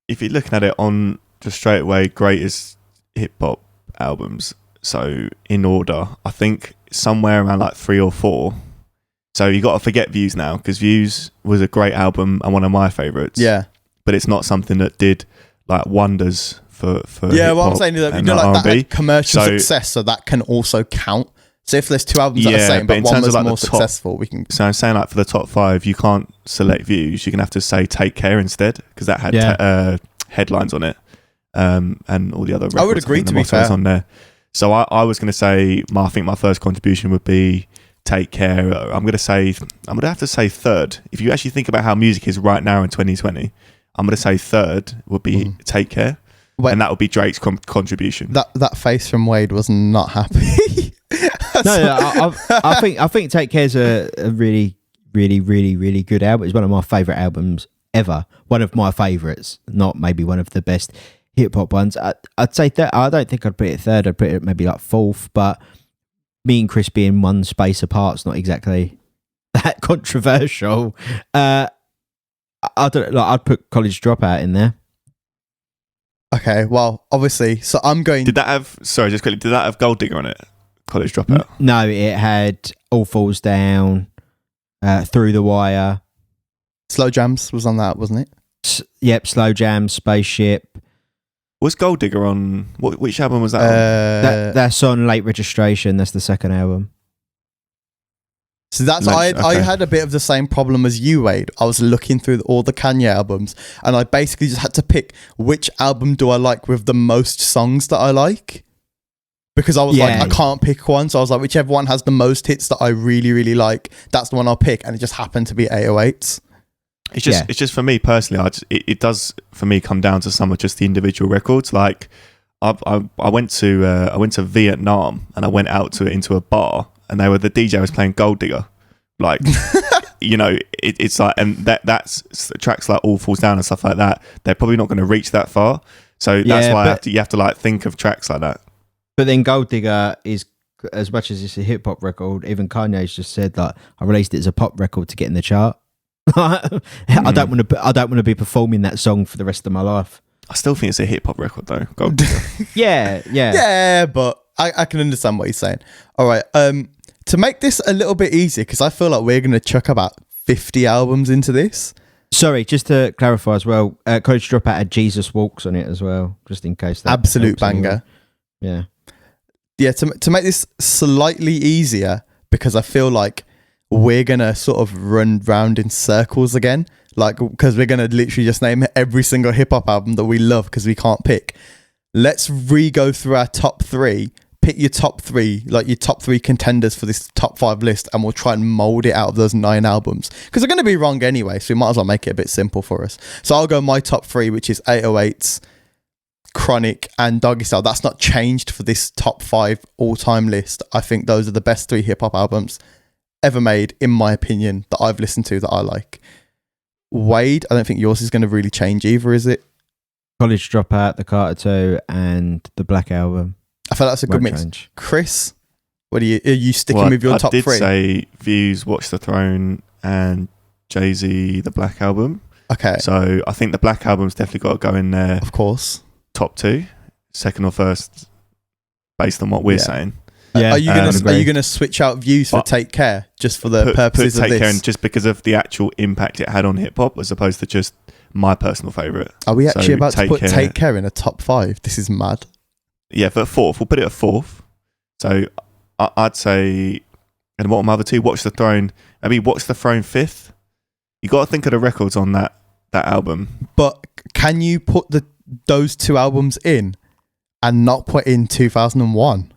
If you're looking at it on just straight away, greatest hip hop albums. So in order, I think somewhere around like 3 or 4. So you got to forget Views now, because Views was a great album and one of my favourites. Yeah, but it's not something that did like wonders for yeah. What I'm saying is that you know, like that had commercial success, so that can also count. So if there's 2 albums that are the same, but one was like more successful, we can. So I'm saying like for the top 5, you can't select Views. You're gonna have to say Take Care instead, because that had headlines on it, and all the other. I would agree, to be fair, on there. So I was gonna say I think my first contribution would be Take Care. I'm gonna have to say third. If you actually think about how music is right now in 2020, I'm gonna say third would be Take Care, and that would be Drake's contribution. That face from Wade was not happy. I think Take Care's a really, really, really, really good album. It's one of my favourite albums ever. One of my favourites, not maybe one of the best hip hop ones. I'd say that. I don't think I'd put it third. I'd put it maybe like 4th, but me and Chris being one space apart's not exactly that controversial. I don't like. I'd put College Dropout in there. Okay, well, obviously, so I'm going. Did that have Gold Digger on it? College Dropout? No, it had All Falls Down, Through the Wire. Slow Jams was on that, wasn't it? Yep, Slow Jams, Spaceship. Was Gold Digger on? Which album was that on? That's on Late Registration. That's the second album. So that's I had a bit of the same problem as you, Wade. I was looking through all the Kanye albums, and I basically just had to pick which album do I like with the most songs that I like. Because I was like, I can't pick one. So I was like, whichever one has the most hits that I really, really like, that's the one I'll pick. And it just happened to be 808s. It's just for me personally, it does for me come down to some of just the individual records. Like I went to Vietnam, and I went out to into a bar, and the DJ was playing Gold Digger. Like, you know, it's like, and that's tracks like All Falls Down and stuff like that. They're probably not going to reach that far. So that's why you have to like think of tracks like that. But then Gold Digger is, as much as it's a hip hop record, even Kanye's just said that I released it as a pop record to get in the chart. I don't want to be performing that song for the rest of my life. I still think it's a hip hop record though. Gold Digger. Yeah, but I can understand what you're saying. All right, to make this a little bit easier, because I feel like we're going to chuck about 50 albums into this. Sorry, just to clarify as well, College Dropout had Jesus Walks on it as well, just in case. That absolute banger. Yeah. Yeah, to make this slightly easier, because I feel like we're going to sort of run round in circles again, like, because we're going to literally just name every single hip-hop album that we love because we can't pick. Let's re-go through our top three, pick your top three, like your top three contenders for this top 5 list, and we'll try and mould it out of those 9 albums. Because they're going to be wrong anyway, so we might as well make it a bit simple for us. So I'll go my top 3, which is 808s, Chronic, and Doggy Style. That's not changed for this top 5 all-time list. I think those are the best 3 hip-hop albums ever made, in my opinion, that I've listened to that I like. Wade, I don't think yours is going to really change either, is it? College Dropout, the Carter 2, and the Black Album. I feel that's a good mix. Change. Chris, are you sticking with your top 3? I did say Views, Watch the Throne, and Jay-Z, the Black Album. Okay. So I think the Black Album's definitely got to go in there. Of course. Top 2, second or first, based on what we're saying. Yeah. Are you gonna switch out Views for Take Care just for the purposes of Take this? Care in just because of the actual impact it had on hip hop, as opposed to just my personal favourite. Are we actually about to put Take Care in a top 5? This is mad. Yeah, for 4th, we'll put it at 4th. So I'd say, and what are my other 2? Watch the Throne. Maybe Watch the Throne 5th. You got to think of the records on that album. But can you put those 2 albums in and not put in 2001?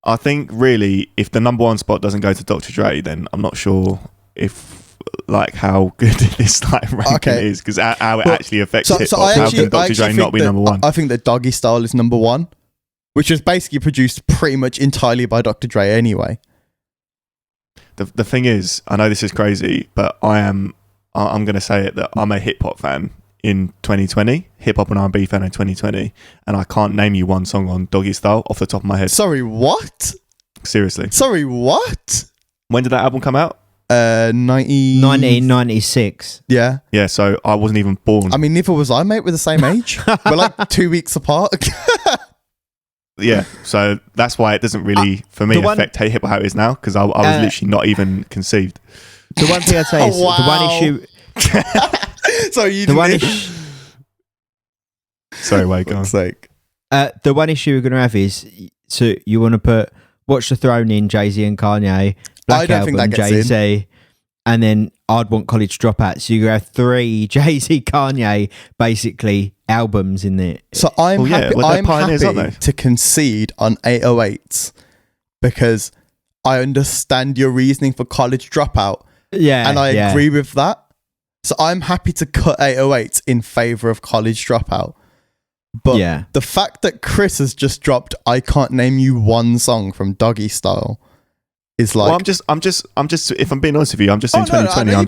I think really, if the number 1 spot doesn't go to Dr. Dre, then I'm not sure if like how good this like ranking is, because how it actually affects it. So how can Dr. Dre not be number 1? I think that Doggy Style is number 1, which was basically produced pretty much entirely by Dr. Dre anyway. The thing is, I know this is crazy, but I'm going to say it, that I'm a hip hop fan in 2020, hip hop and R&B fan in 2020, and I can't name you one song on Doggy Style off the top of my head. Sorry, what? Seriously. Sorry, what? When did that album come out? 1996. Yeah. Yeah, so I wasn't even born. I mean, neither was I, mate. We're the same age. We're like 2 weeks apart. Yeah, so that's why it doesn't really, for me, affect hip hop how it is now, because I was literally not even conceived. The one thing I'd say is the one issue. So you the one Sorry, wait, go on. The one issue we're going to have is, so you want to put Watch the Throne in, Jay-Z and Kanye, Black Album, Jay-Z, and then I'd want College Dropout. So you have 3 Jay-Z, Kanye, basically albums in there. So I'm happy to concede on 808s because I understand your reasoning for College Dropout. Yeah. And I agree with that. So I'm happy to cut 808s in favour of College Dropout. But the fact that Chris has just dropped I Can't Name You One Song from Doggy Style is like... Well, I'm just if I'm being honest with you, I'm just in 2020. I'm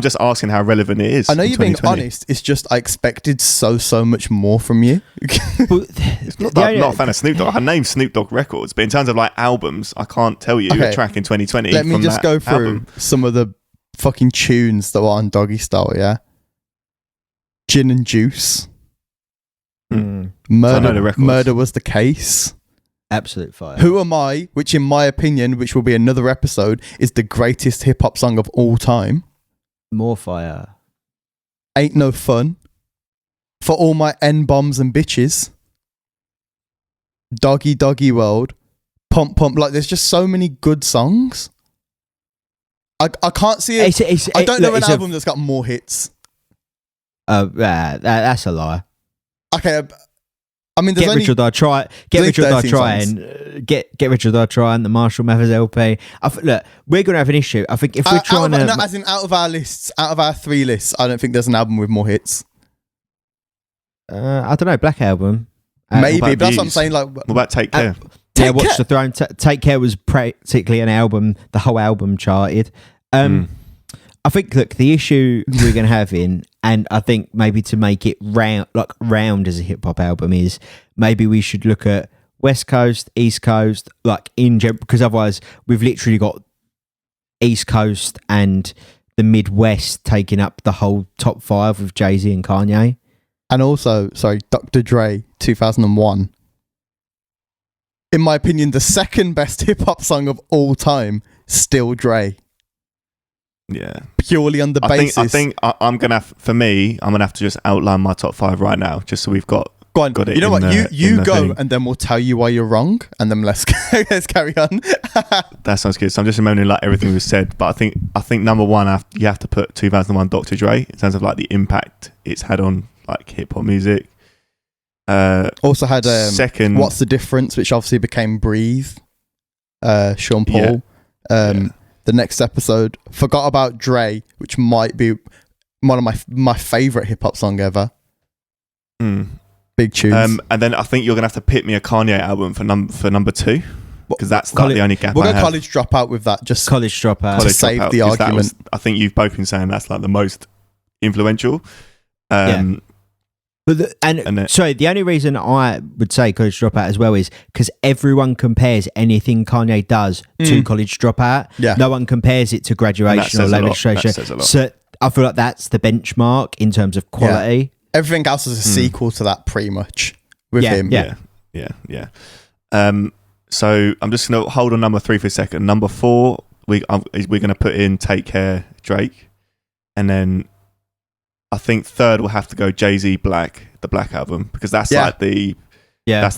just asking how relevant it is. I know you're being honest. It's just I expected so much more from you. It's not that I'm not a fan of Snoop Dogg. I named Snoop Dogg records, but in terms of like albums, I can't tell you a track in 2020. Let me just go through some of the fucking tunes that were on Doggy Style, yeah? Gin and Juice. Murder Was the Case. Absolute fire. Who Am I, which in my opinion, which will be another episode, is the greatest hip-hop song of all time. More fire. Ain't No Fun. For All My N-Bombs and Bitches. Doggy Doggy World. Pump Pump. Like, there's just so many good songs. I can't see it. I don't know an album that's got more hits. That's a lie. Okay, I mean, Get Rich or Die Try. Get Rich or Die Trying. Get Rich or Die Trying. The Marshall Mathers LP. Look, we're gonna have an issue. I think if we're trying to, as in out of our lists, out of our 3 lists, I don't think there's an album with more hits. I don't know. Black Album. Maybe, but that's what I'm saying. Like, what about Take Care? Watch the Throne. Take Care was practically an album. The whole album charted. I think, look, the issue we're going to have and I think maybe to make it round as a hip hop album is maybe we should look at West Coast, East Coast, like in general, because otherwise we've literally got East Coast and the Midwest taking up the whole top 5 with Jay-Z and Kanye. And also, Dr. Dre, 2001. In my opinion, the second best hip hop song of all time, still Dre. Yeah, purely on the basis. I think I'm gonna have to just outline my top 5 right now, just so we've got. Go on. You know what? You go, thing. And then we'll tell you why you're wrong, and then let's carry on. That sounds good. So I'm just remembering like everything we've said, but I think number 1, you have to put 2001 Dr. Dre in terms of like the impact it's had on like hip hop music. Also had second. What's the Difference, which obviously became Breathe. Sean Paul. Yeah. The Next Episode, Forgot About Dre, which might be one of my favorite hip hop song ever. Big tunes. And then I think you're gonna have to pick me a Kanye album for number 2, because that's like the only gap. We'll go College Dropout with that. Just College Dropout to save the argument. I think you've both been saying that's like the most influential. But the only reason I would say College Dropout as well is because everyone compares anything Kanye does to College Dropout. Yeah. No one compares it to Graduation or Late Registration. So I feel like that's the benchmark in terms of quality. Yeah. Everything else is a sequel to that, pretty much, with him. Yeah. So I'm just going to hold on number 3 for a second. Number 4, we're going to put in Take Care, Drake. And then I think 3rd will have to go Jay-Z the Black Album, because that's that's the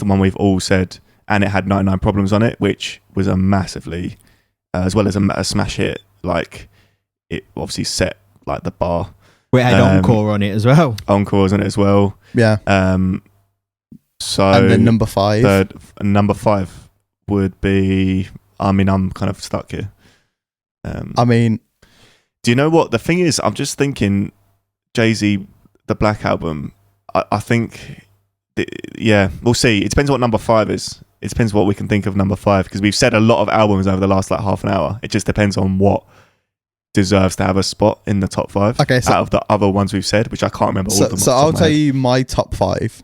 one we've all said, and it had 99 Problems on it, which was a massively, as well as a smash hit. Like, it obviously set like the bar. We had Encore on it as well. Encore's on it as well. Yeah. So and then number 5. Number 5 would be. I mean, I'm kind of stuck here. Do you know what the thing is? I'm just thinking. Jay-Z, the Black Album, I think, we'll see. It depends what number 5 is. It depends what we can think of number 5, because we've said a lot of albums over the last like half an hour. It just depends on what deserves to have a spot in the top 5 out of the other ones we've said, which I can't remember all of them. So I'll tell you my top 5.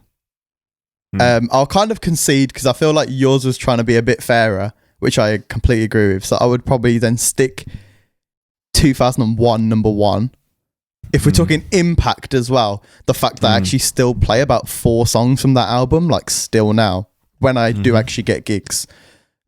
I'll kind of concede, because I feel like yours was trying to be a bit fairer, which I completely agree with. So I would probably then stick 2001 number 1. If we're talking impact as well, the fact that I actually still play about 4 songs from that album, like still now, when I do actually get gigs.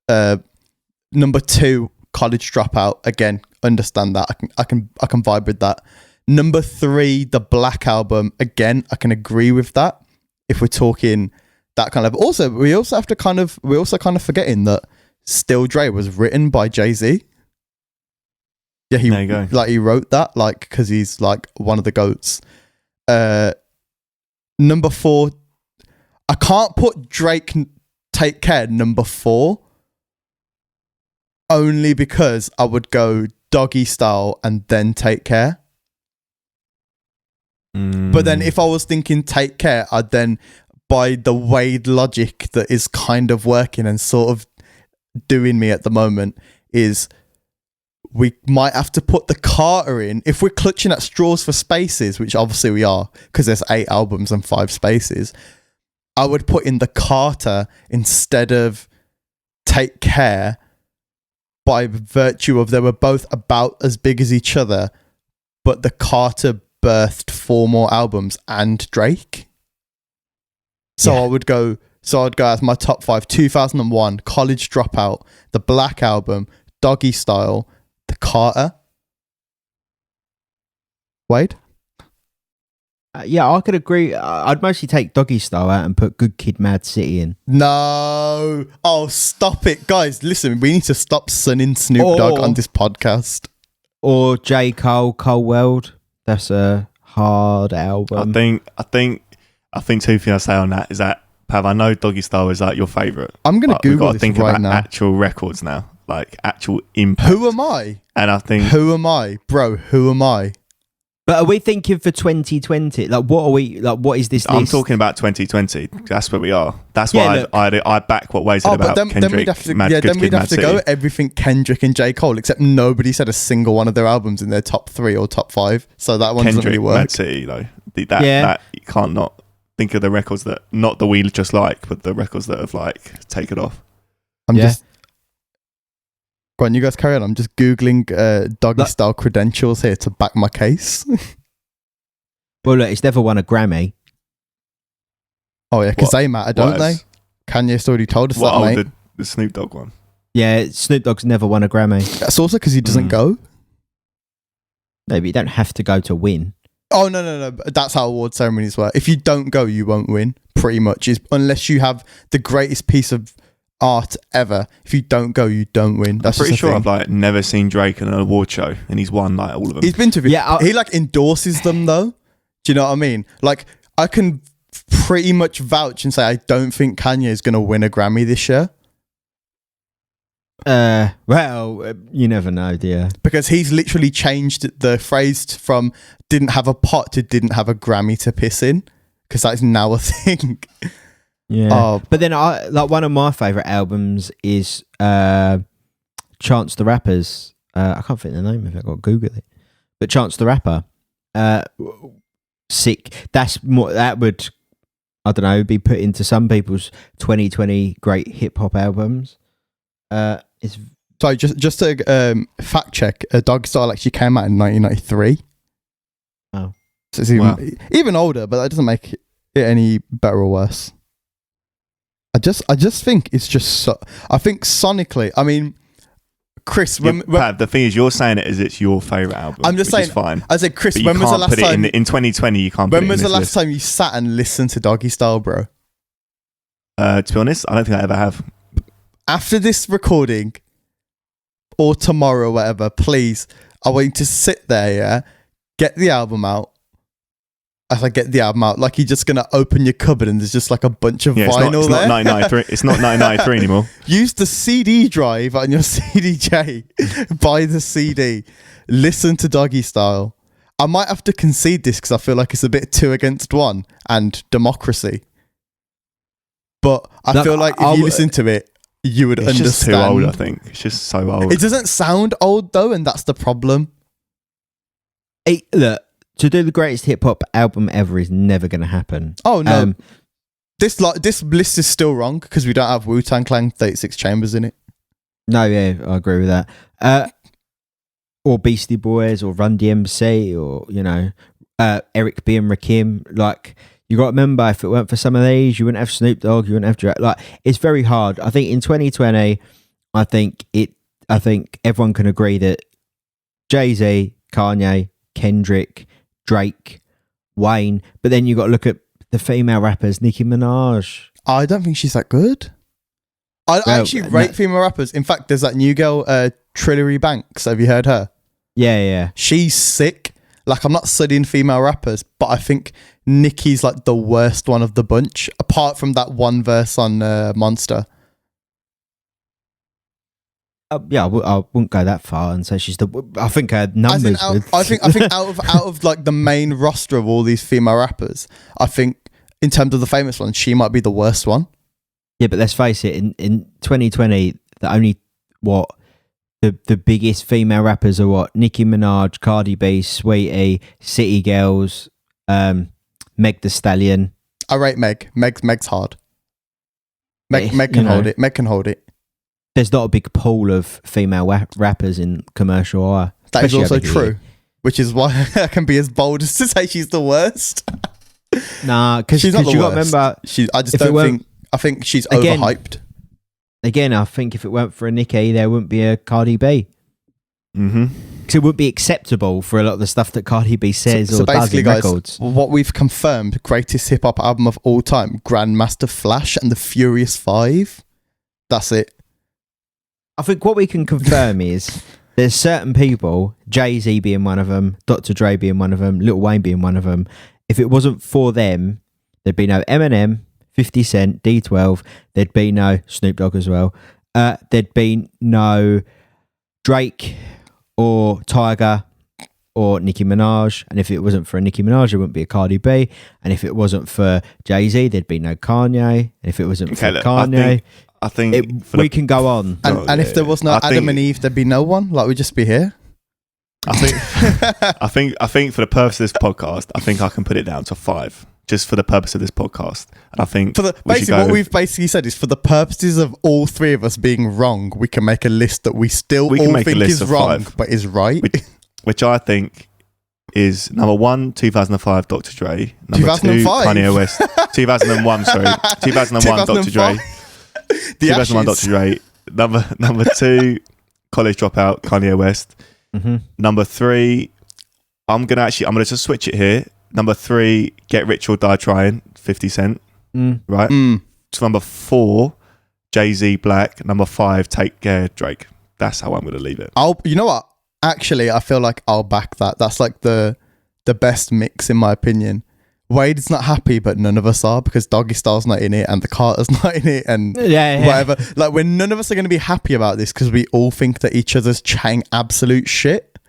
Number 2, College Dropout. Again, understand that. I can vibe with that. Number 3, the Black Album. Again, I can agree with that. If we're talking that kind of. Also, we also kind of forgetting that Still Dre was written by Jay-Z. Yeah, there you go. Like, he wrote that, like, because he's like one of the GOATs. Number 4, I can't put Drake Take Care number 4, only because I would go Doggy Style and then Take Care. But then if I was thinking Take Care, I'd then, by the Wade logic that is kind of working and sort of doing me at the moment, is we might have to put the Carter in. If we're clutching at straws for spaces, which obviously we are, because there's 8 albums and 5 spaces, I would put in the Carter instead of Take Care, by virtue of they were both about as big as each other, but the Carter birthed 4 more albums and Drake. So I'd go as my top 5: 2001, College Dropout, the Black Album, Doggy Style, the Carter. Wade? Yeah, I could agree. I'd mostly take Doggy Style out and put Good Kid, Mad City in. No. Oh, stop it. Guys, listen, we need to stop sunning Snoop Dogg on this podcast. Or J. Cole, Cold World. That's a hard album. I think two things I say on that is that, Pav, I know Doggy Style is like your favourite. I'm going to Google this think right about now. actual records now, like actual impact. Who am I? And I think... Who am I? Bro, who am I? But are we thinking for 2020? Like, what are we? Like, what is this? I'm list? talking about 2020. That's where we are. That's why I back what Wade said about Kendrick. Then we'd have to go everything Kendrick and J. Cole, except nobody said a single one of their albums in their top 3 or top 5. So that one doesn't really work. Mad City, though. That you can't not think of the records that, not the we just like, but the records that have like taken off. Go on, you guys carry on. I'm just Googling Doggy Style credentials here to back my case. Well, look, it's never won a Grammy. Oh, yeah, because they matter, don't they? Kanye's already told us that, mate. The Snoop Dogg one. Yeah, Snoop Dogg's never won a Grammy. That's also because he doesn't go. No, but you don't have to go to win. Oh, no. That's how award ceremonies work. If you don't go, you won't win, pretty much. Unless you have the greatest piece of art ever. If you don't go, you don't win. That's I'm pretty sure I've like never seen Drake in an award show, and he's won like all of them. He's been to he like endorses them though. Do you know what I mean? Like, I can pretty much vouch and say I don't think Kanye is going to win a Grammy this year. Well, you never know, dear. Because he's literally changed the phrase from didn't have a pot to didn't have a Grammy to piss in, because that is now a thing. Yeah. But then one of my favourite albums is Chance the Rapper's. I can't think of the name of it, I've got to Google it. But Chance the Rapper. Sick. That's more, that would, I don't know, be put into some people's 2020 great hip hop albums. It's sorry, just to fact check, Doggy Style actually came out in 1993. Oh, so it's even older, but that doesn't make it any better or worse. I just think it's just so. I think sonically, I mean, Chris, Pat, the thing is, you're saying it as it's your favourite album. I'm just saying, fine. I said, Chris, but when was the last time in 2020? You can't. When was the last time you sat and listened to Doggy Style, bro? To be honest, I don't think I ever have. After this recording, or tomorrow, or whatever, please, I want you to sit there, yeah, get the album out. As I get the album out, like you're just gonna open your cupboard and there's just like a bunch of vinyl it's there. Not 1993. It's not 1993 anymore. Use the CD drive on your CDJ. Buy the CD. Listen to Doggy Style. I might have to concede this because I feel like it's a bit 2 against 1 and democracy. But I feel like if you listen to it, you would understand. It's just too old, I think. It's just so old. It doesn't sound old though, and that's the problem. Look. To do the greatest hip hop album ever is never going to happen. Oh no, this list is still wrong because we don't have Wu-Tang Clan 36 Chambers in it. No, yeah, I agree with that. Or Beastie Boys, or Run DMC, or Eric B and Rakim. Like, you got to remember, if it weren't for some of these, you wouldn't have Snoop Dogg, you wouldn't have Drake. Like, it's very hard. I think in 2020, I think everyone can agree that Jay-Z, Kanye, Kendrick, Drake, Wayne, but then you got to look at the female rappers. Nicki Minaj. I don't think she's that good. I actually rate female rappers. In fact, there's that new girl, Trillery Banks. Have you heard her? Yeah. She's sick. Like, I'm not studying female rappers, but I think Nicki's like the worst one of the bunch, apart from that one verse on Monster. Yeah, I wouldn't go that far and say she's the. I think her numbers. I think out of like the main roster of all these female rappers, I think in terms of the famous ones, she might be the worst one. Yeah, but let's face it. In 2020, the biggest female rappers are what? Nicki Minaj, Cardi B, Sweetie, City Girls, Meg Thee Stallion. I rate Meg. Meg's hard. Meg can hold it. Meg can hold it. There's not a big pool of female rappers in commercial eye. That is also true, which is why I can be as bold as to say she's the worst. Nah, because you got to remember. I think she's overhyped. Again, I think if it weren't for a Nicki, there wouldn't be a Cardi B. Mm-hmm. because it wouldn't be acceptable for a lot of the stuff that Cardi B says or does in guys, records. What we've confirmed, greatest hip hop album of all time, Grandmaster Flash and the Furious 5. That's it. I think what we can confirm is there's certain people, Jay-Z being one of them, Dr. Dre being one of them, Lil Wayne being one of them. If it wasn't for them, there'd be no Eminem, 50 Cent, D12. There'd be no Snoop Dogg as well. There'd be no Drake or Tyga or Nicki Minaj. And if it wasn't for Nicki Minaj, there wouldn't be a Cardi B. And if it wasn't for Jay-Z, there'd be no Kanye. And if it wasn't for Kanye... I think we can go on. And if there was no Adam and Eve, there'd be no one. Like, we'd just be here. I think for the purpose of this podcast, I think I can put it down to 5, just for the purpose of this podcast. And I think what we've basically said is, for the purposes of all three of us being wrong, we can make a list that we still all think is wrong, but is right. Which I think is number 1, 2005, Dr. Dre. Number 2005? 2, Kanye West. 2001, sorry. 2001, Dr. Dre. 2001, Dr. Dre. Number 2, College Dropout, Kanye West. Mm-hmm. Number 3, I'm gonna just switch it here. Number 3, Get Rich or Die Trying, 50 Cent. Right. So number 4, Jay-Z, Black. Number 5, Take Care, Drake. That's how I'm gonna leave it. You know what? Actually, I feel like I'll back that. That's like the best mix in my opinion. Wade's not happy, but none of us are, because Doggy Style's not in it and the Carter's not in it and whatever. Like, when none of us are going to be happy about this because we all think that each other's chatting absolute shit,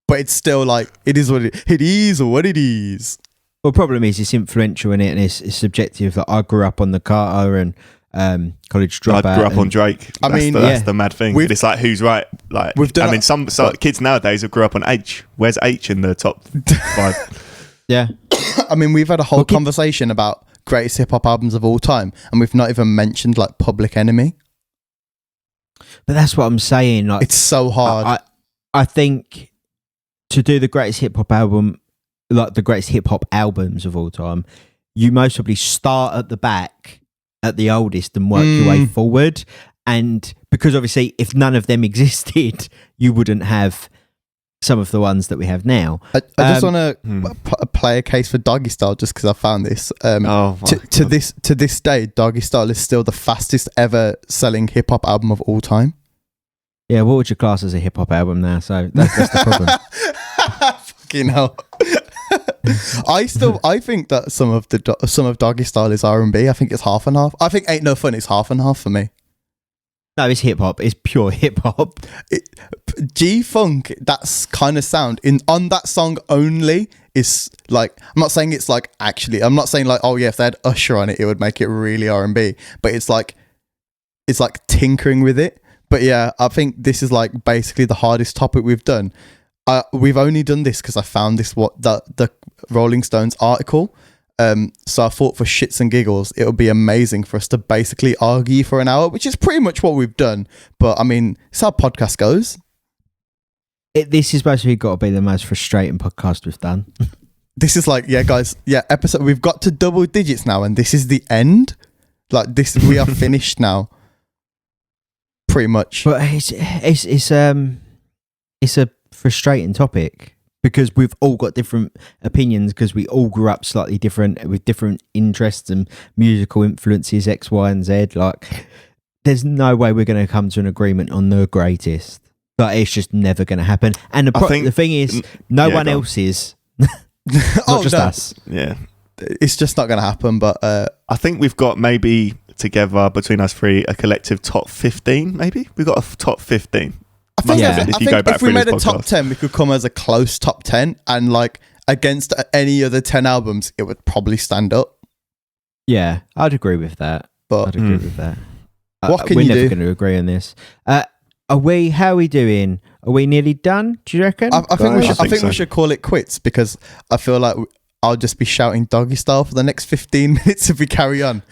but it's still like, it is what it is. Well, the problem is it's influential in it and it's subjective. Like, I grew up on the Carter and College Dropout. I grew up on Drake. That's the mad thing. It's like, who's right? Like, some kids nowadays have grew up on H. Where's H in the top 5? Yeah. I mean, we've had a whole conversation about greatest hip hop albums of all time, and we've not even mentioned like Public Enemy. But that's what I'm saying. Like, it's so hard. I think to do the greatest hip hop album, like the greatest hip hop albums of all time, you most probably start at the back, at the oldest, and work your way forward. And because obviously, if none of them existed, you wouldn't have some of the ones that we have now. I just want to play a case for Doggy Style, just because I found this. To this day, Doggy Style is still the fastest ever selling hip hop album of all time. Yeah, what would you class as a hip hop album now? So that's the problem. Fucking hell. I think that some of Doggy Style is R&B. I think it's half and half. I think Ain't No Fun is half and half for me. No, it's hip hop. It's pure hip hop. G-Funk, that's kind of sound on that song only is like, I'm not saying it's like, actually, I'm not saying like, oh yeah, if they had Usher on it, it would make it really R&B, but it's like tinkering with it. But yeah, I think this is like basically the hardest topic we've done. We've only done this because I found the Rolling Stones article. So I thought, for shits and giggles, it would be amazing for us to basically argue for an hour, which is pretty much what we've done. But I mean, it's how podcast goes. This is basically got to be the most frustrating podcast we've done. This is like, yeah, guys, episode. We've got to double digits now, and this is the end. Like this, we are finished now. Pretty much. But it's a frustrating topic, because we've all got different opinions, because we all grew up slightly different, with different interests and musical influences, X, Y, and Z. Like, there's no way we're going to come to an agreement on the greatest. But it's just never going to happen. And the thing is, no one else is. Not just us. Yeah. It's just not going to happen. But I think we've got, maybe together between us three, a collective top 15, maybe? We've got a top 15. I think if we made a top 10, we could come as a close top 10, and like against any other 10 albums, it would probably stand up. Yeah, I'd agree with that. But we're never going to agree on this. How are we doing? Are we nearly done, do you reckon? I think we should call it quits, because I feel like I'll just be shouting Doggy Style for the next 15 minutes if we carry on.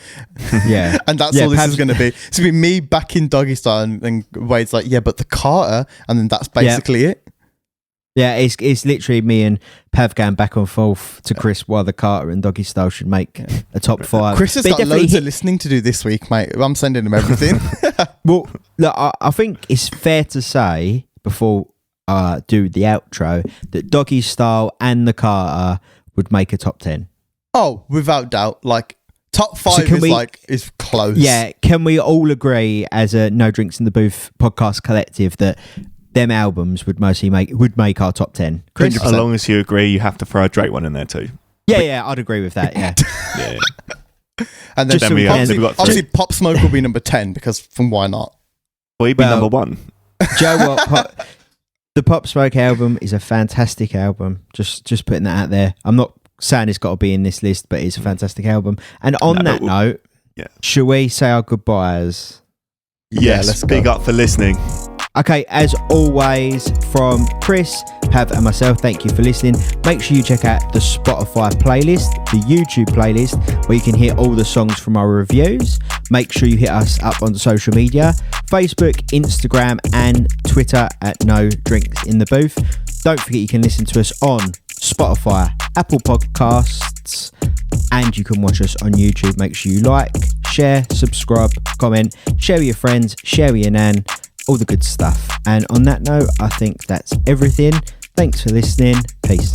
Yeah. And that's all this is going to be. It's going to be me back in Doggy Style, and Wade's like, yeah, but the Carter, and then that's basically it. Yeah, it's literally me and Pav going back and forth to Chris while the Carter and Doggy Style should make a top 5. Chris has got loads of listening to do this week, mate. I'm sending him everything. Well, look, I think it's fair to say, before do the outro, that Doggy Style and The Carter would make a top 10. Oh, without doubt. Like, top 5 is close. Yeah, can we all agree as a No Drinks in the Booth podcast collective that them albums would make our top 10? Chris? 100%. As long as you agree, you have to throw a Drake one in there too. Yeah, I'd agree with that, yeah. Yeah. And then Just obviously Pop Smoke will be number 10 because from why not? Well, he'd be number 1. Joe, what? The Pop Smoke album is a fantastic album. Just putting that out there. I'm not saying it's got to be in this list, but it's a fantastic album. And on that note, should we say our goodbyes? Yes, let's big up for listening. Okay, as always, from Chris, Pav and myself, thank you for listening. Make sure you check out the Spotify playlist, the YouTube playlist, where you can hear all the songs from our reviews. Make sure you hit us up on social media, Facebook, Instagram and Twitter at No Drinks in the Booth. Don't forget you can listen to us on Spotify, Apple Podcasts, and you can watch us on YouTube. Make sure you like, share, subscribe, comment, share with your friends, share with your nan, all the good stuff. And on that note, I think that's everything. Thanks for listening. Peace.